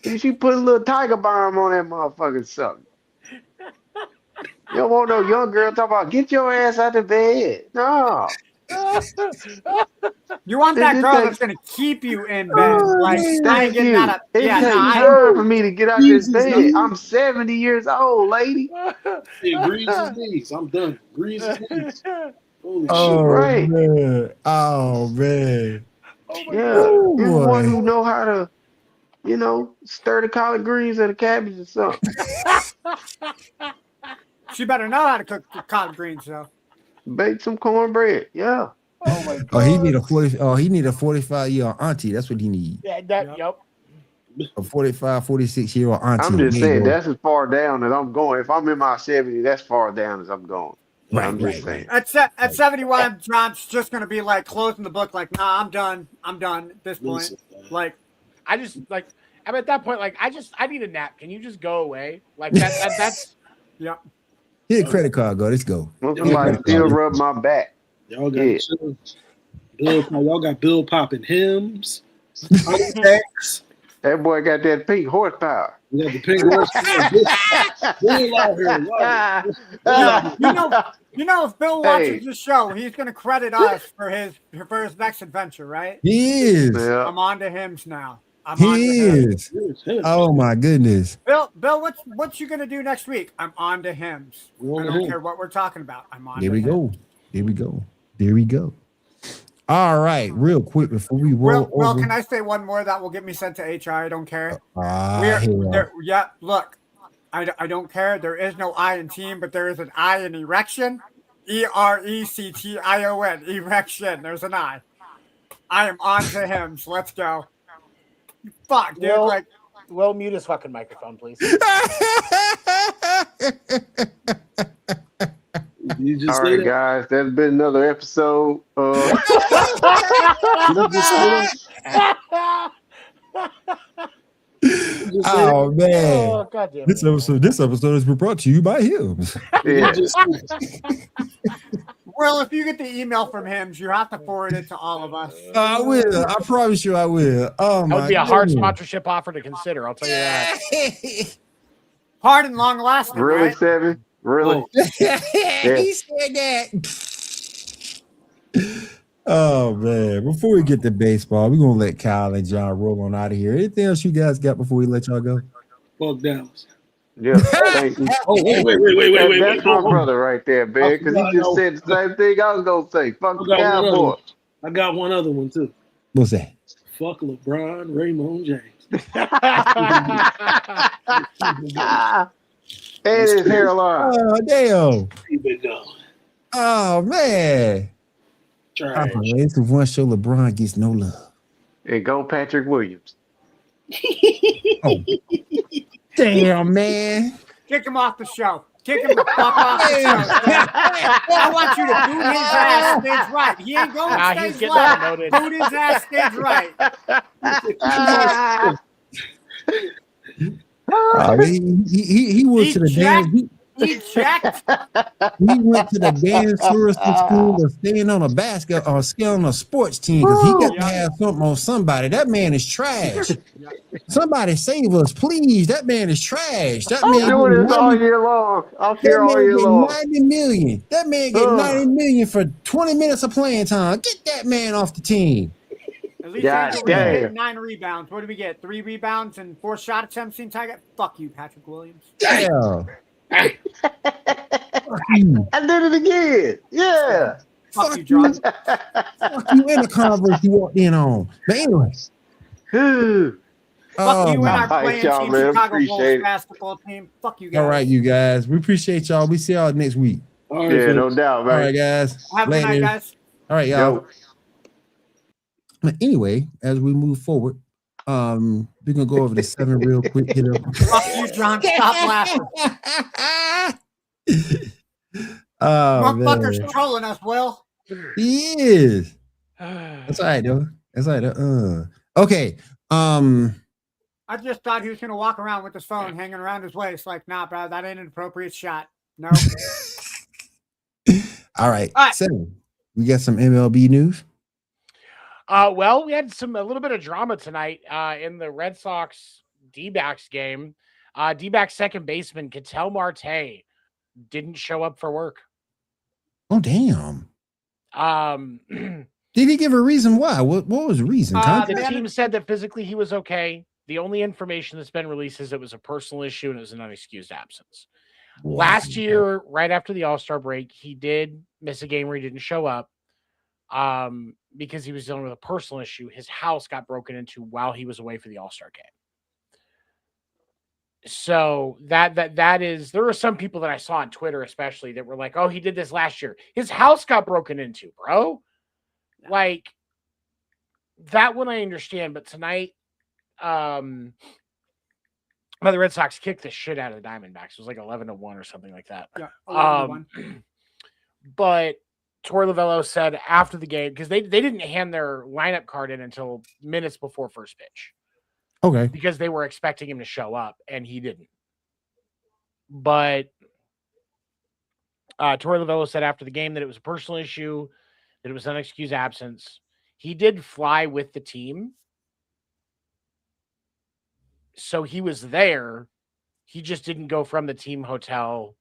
And she put a little Tiger Balm on that motherfucking something. You don't want no young girl talking about get your ass out of bed. No. You want that girl that's going to keep you in bed. Like, Thank you. It takes time for me to get out of this bed. I'm 70 years old, lady. Yeah, grease his knees. I'm done. Grease his knees. Holy Oh, shit. Right. man. Oh man. Yeah. You're the one who know how to, stir the collard greens or the cabbage or something. She better know how to cook the collard greens, though. Bake some cornbread. Yeah. Oh my God. Oh, he need a 45-year-old auntie. That's what he need. Yep. A 46-year-old auntie. I'm just saying that's as far down as I'm going. If I'm in my 70s, that's far down as I'm going. I'm just saying. At 71, John's just going to be like closing the book, like, nah, I'm done. I'm done at this point. Like, I'm at that point, like, I need a nap. Can you just go away? Like that's yeah. Hit a credit card, go. Let's go. Somebody still rub my back. Y'all got Y'all got Bill popping hymns. That boy got that pink horsepower. We got the pink horse. Bill out here. If Bill watches this show, he's going to credit us for his next adventure, right? He is. Yeah. I'm on to hymns now. He is. Oh my goodness. Bill, what you going to do next week? I'm on to hymns. I don't care what we're talking about. I'm on. Here we go. There we go. All right, real quick before we roll Well, over. can I say one more that will get me sent to HR? I don't care. Hell. Look, I don't care. There is no I in team, but there is an I in erection. ERECTION. Erection. There's an I. I am on to him. So let's go. Fuck, dude. Will mute his fucking microphone, please. All right, guys, that's been another episode. Oh man! Oh, God damn it. This episode has been brought to you by him. Yeah. Well, if you get the email from him, you have to forward it to all of us. I will. I promise you, I will. Oh, That would be a hard sponsorship offer to consider. I'll tell you that. Hard and long lasting. Really, right? Seven? Really? He said that. Oh man! Before we get to baseball, we're gonna let Kyle and John roll on out of here. Anything else you guys got before we let y'all go? Fuck Dallas. Yeah. Thank you. Oh, wait. That's my brother right there, man. Because he just said the same thing I was gonna say. Fuck the Cowboys. I got one other one too. What's that? Fuck LeBron, Raymond James. And his hairline. Oh damn! Keep it going. Oh man! Trash. It's the one show LeBron gets no love. And go Patrick Williams. Oh. Damn, man. Kick him off the show. Kick him the fuck off the show. I want you to boot his ass stage right. He ain't going He's stage getting left. promoted. Boot his ass stage right. He went to the dance. He checked. He went to the dance tourism school or staying on a basket or staying on a sports team because he got to have something on somebody. That man is trash. Somebody save us, please. That man is trash. That man I'm doing this all year long. I'm here all year long. 90 million. That man get 90 million for 20 minutes of playing time. Get that man off the team. At least Angel had 9 rebounds. What did we get? 3 rebounds and 4 shot attempts in target? Fuck you, Patrick Williams. Yeah. I did it again. Yeah. Fuck you, John. Fuck you in the Converse you walked in on. But anyway. Fuck you and our playing y'all, team, man. Chicago Bulls Appreciate it. basketball team. Fuck you guys. All right, you guys. We appreciate y'all. We see y'all next week. All right, Yeah, no doubt, man. All right, guys. Have a good night, guys. All right, y'all. But anyway, as we move forward, we're gonna go over the 7 real quick. Fuck you, John. Stop laughing. Motherfucker's trolling us, Will. He is. That's all right, though. That's all right. Okay. I just thought he was gonna walk around with his phone hanging around his waist. Like, nah, bro, that ain't an appropriate shot. No. All right. All right. 7. We got some MLB news. Well, we had a little bit of drama tonight in the Red Sox D-backs game. D-backs second baseman Ketel Marte didn't show up for work. Oh damn. Did he give a reason why? What was the reason? The team said that physically he was okay. The only information that's been released is it was a personal issue and it was an unexcused absence. Wow. Last year, right after the All-Star break, he did miss a game where he didn't show up. Because he was dealing with a personal issue. His house got broken into while he was away for the All-Star game. So that is, there are some people that I saw on Twitter, especially, that were like, oh, he did this last year. His house got broken into, bro. Like, that one I understand, but tonight, the Red Sox kicked the shit out of the Diamondbacks. It was like 11-1 or something like that. Yeah, 11-1. But Torey Lovullo said after the game, because they didn't hand their lineup card in until minutes before first pitch. Okay. Because they were expecting him to show up, and he didn't. But Torey Lovullo said after the game that it was a personal issue, that it was an unexcused absence. he did fly with the team. So he was there. He just didn't go from the team hotel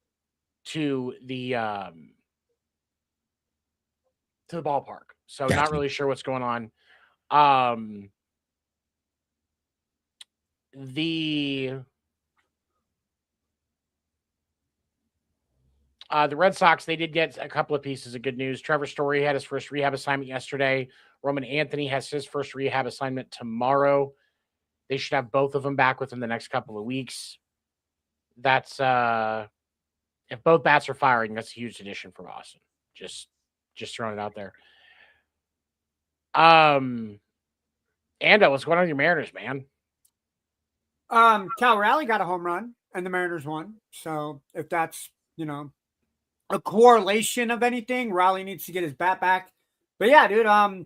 to the ballpark. So Gotcha. not really sure what's going on. The Red Sox, they did get a couple of pieces of good news. Trevor Story had his first rehab assignment yesterday. Roman Anthony has his first rehab assignment tomorrow. They should have both of them back within the next couple of weeks. That's if both bats are firing, that's a huge addition for Boston. Just throwing it out there. Ando, what's going on with your Mariners, man? Cal Raleigh got a home run and the Mariners won. So if that's, a correlation of anything, Raleigh needs to get his bat back. But yeah, dude,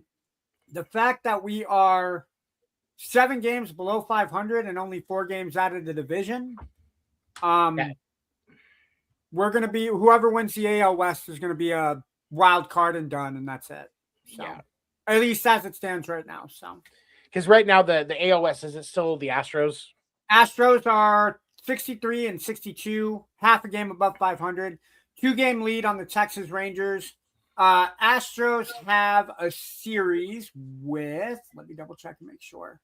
the fact that we are 7 games below 500 and only 4 games out of the division, we're going to be, whoever wins the AL West is going to be a wild card and done, and that's it. So, yeah. At least as it stands right now. So, because right now the AL West, is it still the Astros? Astros are 63 and 62, half a game above 500, 2-game lead on the Texas Rangers. Astros have a series with, let me double check and make sure.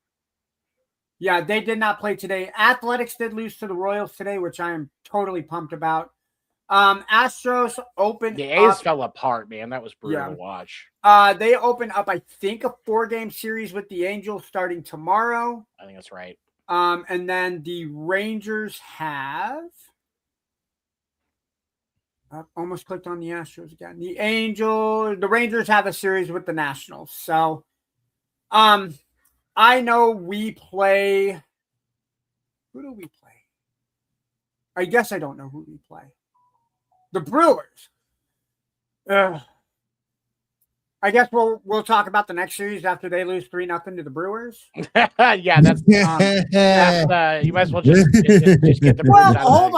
Yeah, they did not play today. Athletics did lose to the Royals today, which I am totally pumped about. Astros opened. The A's fell apart, man. That was brutal to watch. They opened up, I think, a 4-game series with the Angels starting tomorrow. I think that's right. And then the Rangers have. Almost clicked on the Astros again. The Rangers have a series with the Nationals. So, I know we play. Who do we play? I guess I don't know who we play. The Brewers. I guess we'll talk about the next series after they lose 3-0 to the Brewers. Yeah, that's you might as well just get the Brewers hold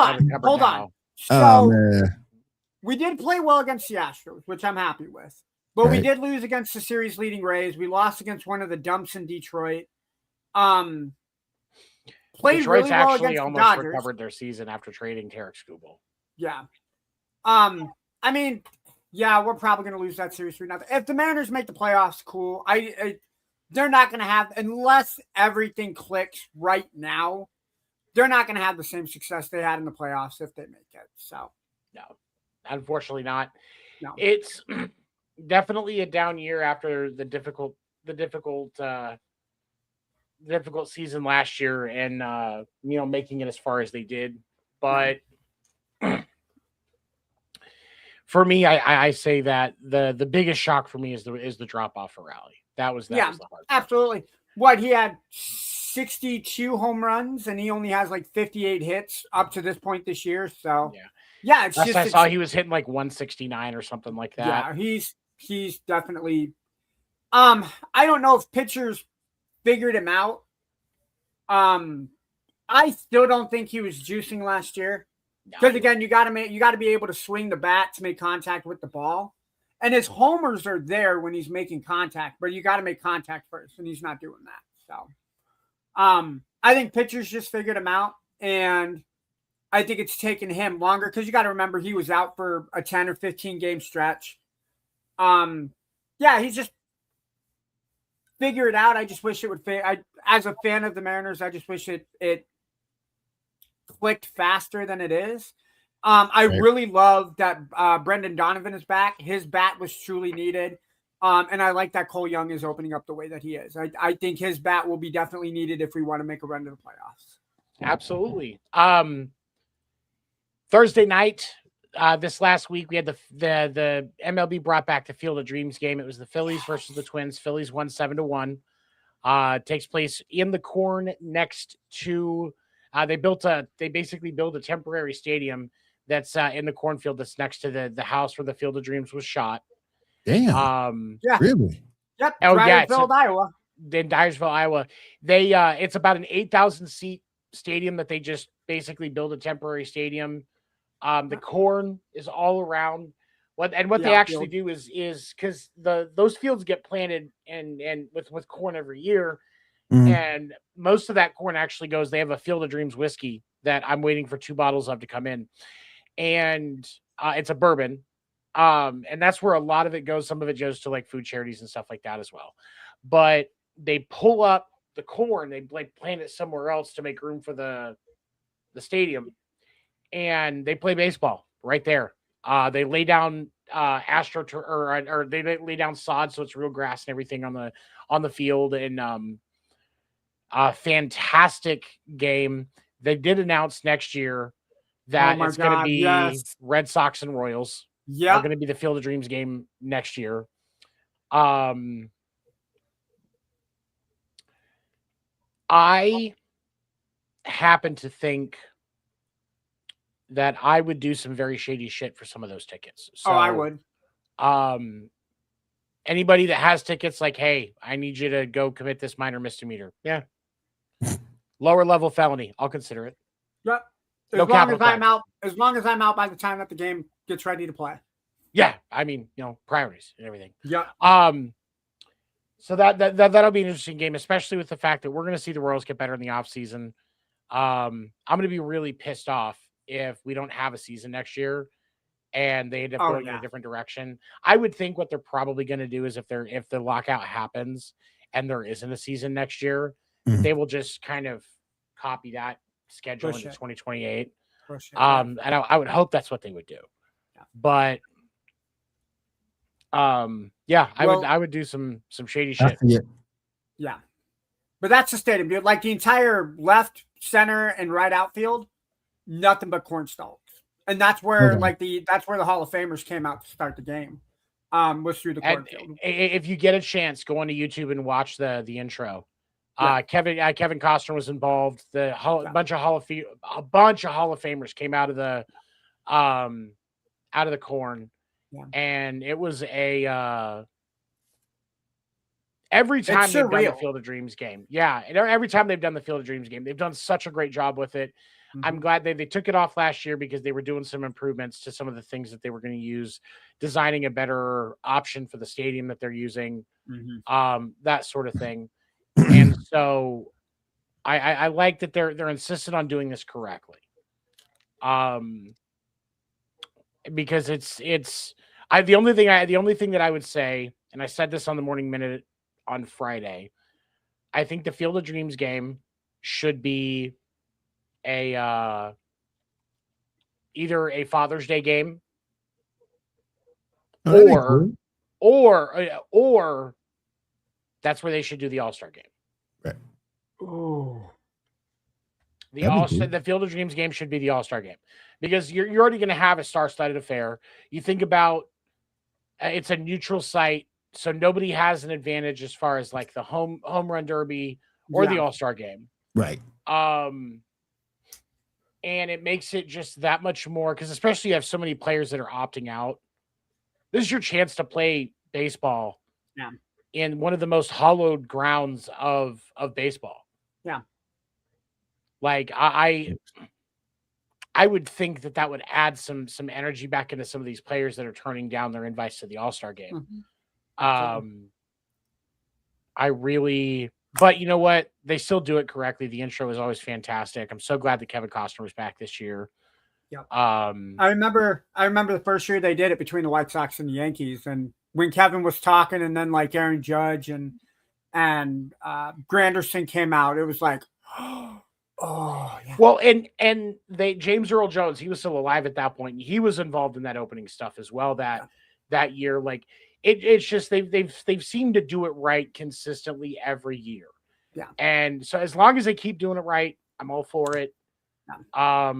on. So we did play well against the Astros, which I'm happy with. But we did lose against the series leading Rays. We lost against one of the dumps in Detroit. Played Detroit's really well actually against almost the Dodgers. recovered their season after trading Tarek Skubal. Yeah. I mean, yeah, we're probably going to lose that series 3-0. If the Mariners make the playoffs, cool. They're not going to have, unless everything clicks right now, they're not going to have the same success they had in the playoffs if they make it. So, no, unfortunately not. No. It's definitely a down year after the difficult season last year and making it as far as they did. But for me, I say that the biggest shock for me is the drop off for Raleigh. That was the hard part. Absolutely. What, he had 62 home runs and he only has like 58 hits up to this point this year. So yeah, it's I saw he was hitting like 169 or something like that. Yeah, he's definitely. I don't know if pitchers figured him out. I still don't think he was juicing last year. Because again, you got to be able to swing the bat to make contact with the ball, and his homers are there when he's making contact. But you got to make contact first, and he's not doing that. So, I think pitchers just figured him out, and I think it's taken him longer because you got to remember he was out for a 10 or 15 game stretch. He's just figure it out. I just wish it would fit. As a fan of the Mariners, I just wish it clicked faster than it is. I really love that Brendan Donovan is back. His bat was truly needed. And I like that Cole Young is opening up the way that he is. I think his bat will be definitely needed if we want to make a run to the playoffs. Absolutely. Thursday night, this last week, we had the MLB brought back the Field of Dreams game. It was the Phillies versus the Twins. Phillies won 7-1. Takes place in the Corn next to they basically built a temporary stadium that's in the cornfield that's next to the house where the Field of Dreams was shot. Damn. Really? Yep. Oh, Dyersville, Iowa. In Dyersville, Iowa. They it's about an 8,000 seat stadium that they just basically built a temporary stadium. The corn is all around What they actually do is because those fields get planted and with corn every year, and most of that corn actually goes. They have a Field of Dreams whiskey that I'm waiting for 2 bottles of to come in, and it's a bourbon, and that's where a lot of it goes. Some of it goes to like food charities and stuff like that as well. But they pull up the corn, they like plant it somewhere else to make room for the stadium, and they play baseball right there. They lay down or they lay down sod, so it's real grass and everything on the field. And fantastic game. They did announce next year that it's going to be Red Sox and Royals. Yeah, are going to be the Field of Dreams game next year. I happen to think that I would do some very shady shit for some of those tickets. So, I would. Anybody that has tickets, like, hey, I need you to go commit this minor misdemeanor. Yeah. Lower level felony. I'll consider it. Yep. As long as I'm out by the time that the game gets ready to play. Yeah. I mean, priorities and everything. Yeah. So that'll be an interesting game, especially with the fact that we're going to see the Royals get better in the offseason. I'm going to be really pissed off if we don't have a season next year and they end up going in a different direction. I would think what they're probably going to do is if the lockout happens and there isn't a season next year, they will just kind of copy that schedule into 2028. And I would hope that's what they would do. Yeah. But I would do some shady shit. Yeah. But that's the stadium, dude. Like the entire left, center, and right outfield, nothing but corn stalks. And that's where that's where the Hall of Famers came out to start the game. Was through the cornfield. If you get a chance, go onto YouTube and watch the intro. Kevin Costner was involved. A bunch of Hall of Famers came out of the corn. Yeah. And it was every time they've done the Field of Dreams game. Yeah. And every time they've done the Field of Dreams game, they've done such a great job with it. Mm-hmm. I'm glad they took it off last year because they were doing some improvements to some of the things that they were going to use, designing a better option for the stadium that they're using, that sort of thing. And so I like that they're insistent on doing this correctly. Because the only thing that I would say, and I said this on the Morning Minute on Friday, I think the Field of Dreams game should be either a Father's Day game or that's where they should do the All-Star game. Right. Oh. The Field of Dreams game should be the All-Star game because you're already going to have a star-studded affair. You think about it's a neutral site, so nobody has an advantage as far as like the home run derby or the All-Star game. Right. And it makes it just that much more because especially you have so many players that are opting out. This is your chance to play baseball in one of the most hallowed grounds of baseball. Yeah. Like I would think that would add some energy back into some of these players that are turning down their invites to the All-Star game. But you know what? They still do it correctly. The intro is always fantastic. I'm so glad that Kevin Costner was back this year. Yeah. I remember the first year they did it between the White Sox and the Yankees, and when Kevin was talking, and then like Aaron Judge and Granderson came out, it was like, oh yeah. Well, and James Earl Jones, he was still alive at that point. And he was involved in that opening stuff as well that year. Like it's just they've seemed to do it right consistently every year. Yeah. And so as long as they keep doing it right, I'm all for it. Yeah.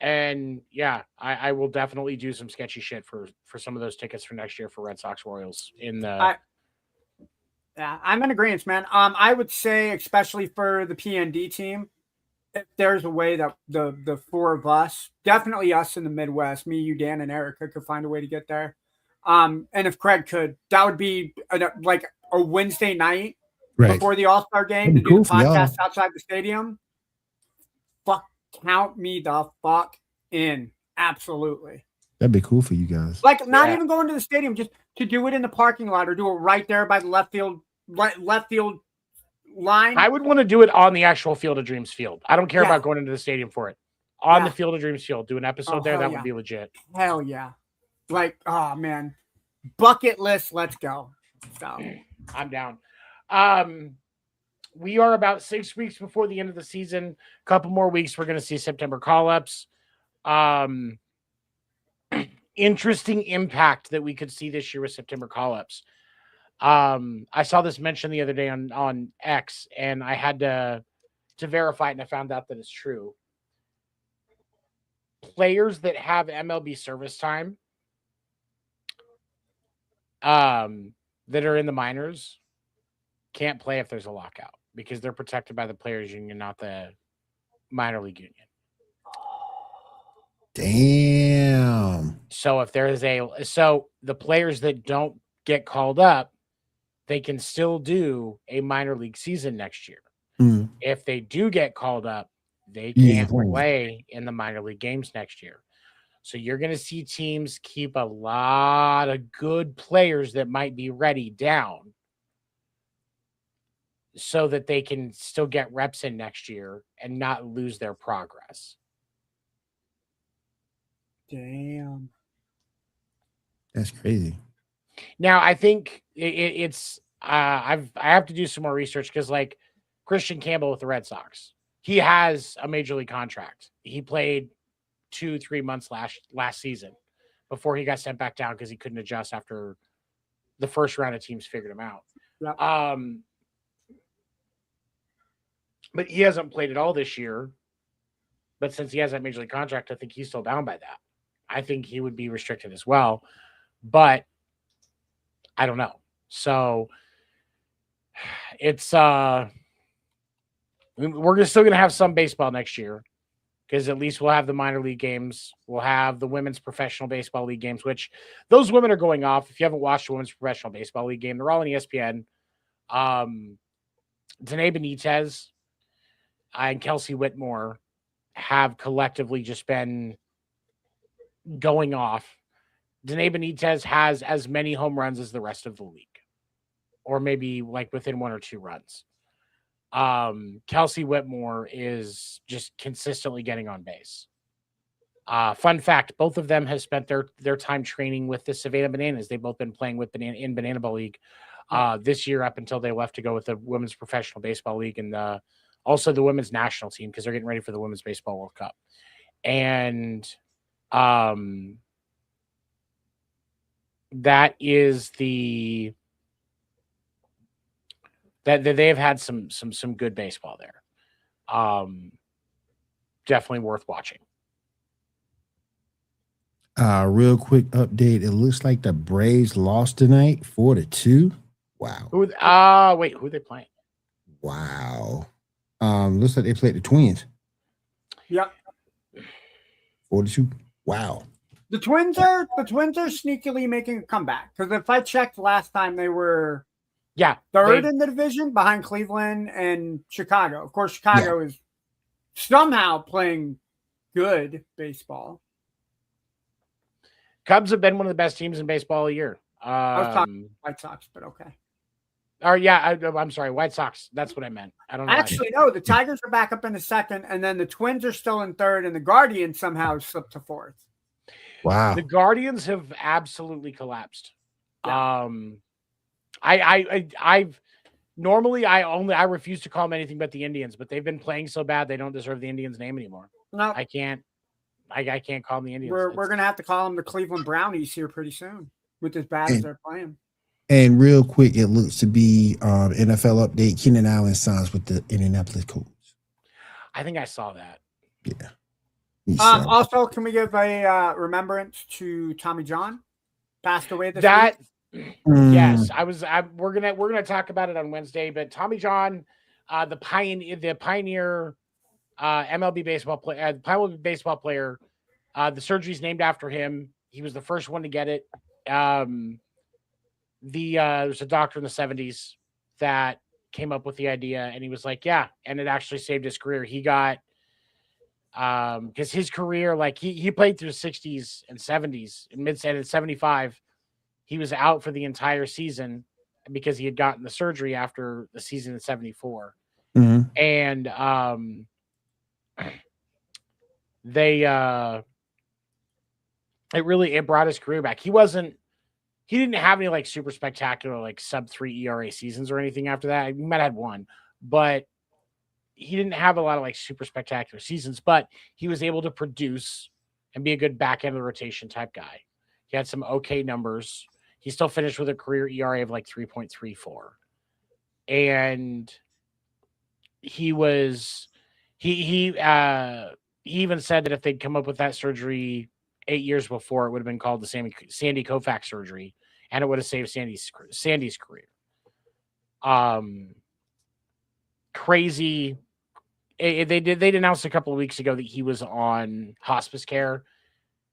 And yeah, I will definitely do some sketchy shit for some of those tickets for next year for Red Sox Royals in the. I'm in agreement, man. I would say, especially for the PND team, if there's a way that the four of us, definitely us in the Midwest, me, you, Dan, and Erica could find a way to get there. And if Craig could, that would be like a Wednesday night before the All-Star game to do the podcast outside the stadium. Count me the fuck in. Absolutely. That'd be cool for you guys. Like not even going to the stadium, just to do it in the parking lot or do it right there by the left field line. I would want to do it on the actual Field of Dreams field. I don't care about going into the stadium for it. On the Field of Dreams field, do an episode there. That would be legit. Hell yeah. Like, oh man. Bucket list, let's go. So I'm down. We are about 6 weeks before the end of the season. A couple more weeks, we're going to see September call-ups. Interesting impact that we could see this year with September call-ups. I saw this mentioned the other day on X, and I had to verify it, and I found out that it's true. Players that have MLB service time that are in the minors can't play if there's a lockout because they're protected by the players union, not the minor league union. Damn. So if there is the players that don't get called up, they can still do a minor league season next year. Mm. If they do get called up, they can't play in the minor league games next year. So you're going to see teams keep a lot of good players that might be ready down so that they can still get reps in next year and not lose their progress. Damn. That's crazy. Now, I think it's I have to do some more research because like Christian Campbell with the Red Sox, he has a major league contract. He played 2-3 months last season before he got sent back down because he couldn't adjust after the first round of teams figured him out. Yeah. But he hasn't played at all this year. But since he has that major league contract, I think he's still bound by that. I think he would be restricted as well. But I don't know. So it's we're still going to have some baseball next year because at least we'll have the minor league games. We'll have the women's professional baseball league games, which those women are going off. If you haven't watched the women's professional baseball league game, they're all on ESPN. Danae Benitez and Kelsey Whitmore have collectively just been going off. Danae Benitez has as many home runs as the rest of the league, or maybe like within 1 or 2 runs. Kelsey Whitmore is just consistently getting on base. Fun fact, both of them have spent their time training with the Savannah Bananas. They've both been playing with in Banana Ball League this year up until they left to go with the Women's Professional Baseball League and also the Women's National Team because they're getting ready for the Women's Baseball World Cup. And that is that they have had some good baseball there. Definitely worth watching. Real quick update. It looks like the Braves lost tonight 4-2. Wow. Who are they playing? Wow. Looks like they played the Twins. Yep. 4-2. Wow. The Twins are sneakily making a comeback because if I checked last time, they were third in the division behind Cleveland and Chicago. Of course, Chicago is somehow playing good baseball. Cubs have been one of the best teams in baseball all year. I was talking White Sox, but okay. Or I'm sorry, White Sox. That's what I meant. I don't know. Actually, no, the Tigers are back up in the second, and then the Twins are still in third, and the Guardians somehow slipped to fourth. Wow. The Guardians have absolutely collapsed. Yeah. I've normally I refuse to call them anything but the Indians, but they've been playing so bad they don't deserve the Indians name anymore. No, I can't call them the Indians. We're gonna have to call them the Cleveland Brownies here pretty soon with as bad as they're playing. And real quick, it looks to be NFL update. Keenan Allen signs with the Indianapolis Colts. I think I saw that. Yeah. Also, can we give a remembrance to Tommy John? Passed away this week. Yes, we're gonna talk about it on Wednesday. But Tommy John, the pioneer MLB baseball player, the surgery's named after him. He was the first one to get it. There's a doctor in the 70s that came up with the idea, and he was like, yeah, and it actually saved his career. He got Because his career, like he played through the 60s and 70s and in 75, he was out for the entire season because he had gotten the surgery after the season in 74. Mhm. And it brought his career back. He didn't have any like super spectacular like sub-3 ERA seasons or anything after that. He might have had one, but he didn't have a lot of like super spectacular seasons, but he was able to produce and be a good back end of the rotation type guy. He had some okay numbers. He still finished with a career ERA of like 3.34. And he even said that if they'd come up with that surgery 8 years before, it would have been called the Sandy Koufax surgery, and it would have saved Sandy's career. Crazy. They'd announced a couple of weeks ago that he was on hospice care.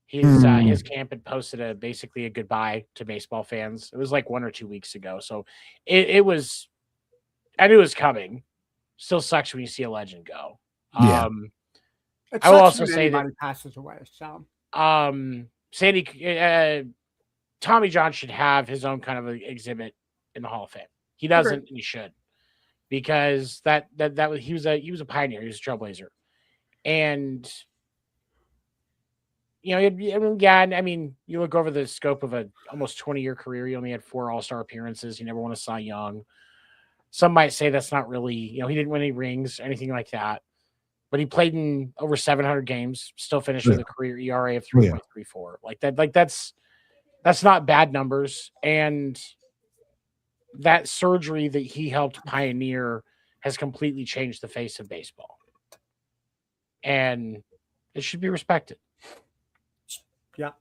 His camp had posted basically a goodbye to baseball fans. It was like 1 or 2 weeks ago. So I knew it was coming. Still sucks when you see a legend go. Yeah. I will also say that passes away. So Tommy John should have his own kind of exhibit in the Hall of Fame. He doesn't, and he should, because he was a pioneer. He was a trailblazer, and I mean, you look over the scope of a almost 20-year career. He only had 4 All-Star appearances. He never won a Cy Young. Some might say that's not really, he didn't win any rings or anything like that. But he played in over 700 games, still finished with a career ERA of 3.34. Like that's not bad numbers. And that surgery that he helped pioneer has completely changed the face of baseball. And it should be respected. Yeah.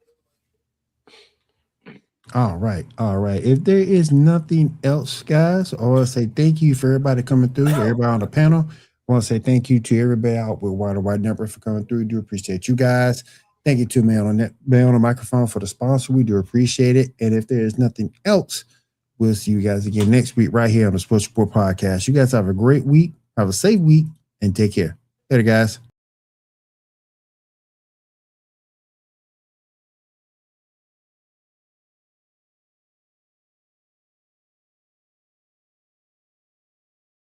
All right. If there is nothing else, guys, I want to say thank you for everybody coming through, everybody on the panel. I want to say thank you to everybody out with White Number for coming through. Do appreciate you guys. Thank you to Man on the Microphone for the sponsor. We do appreciate it. And if there is nothing else, we'll see you guys again next week right here on the Sports Report Podcast. You guys have a great week. Have a safe week and take care. Later, guys.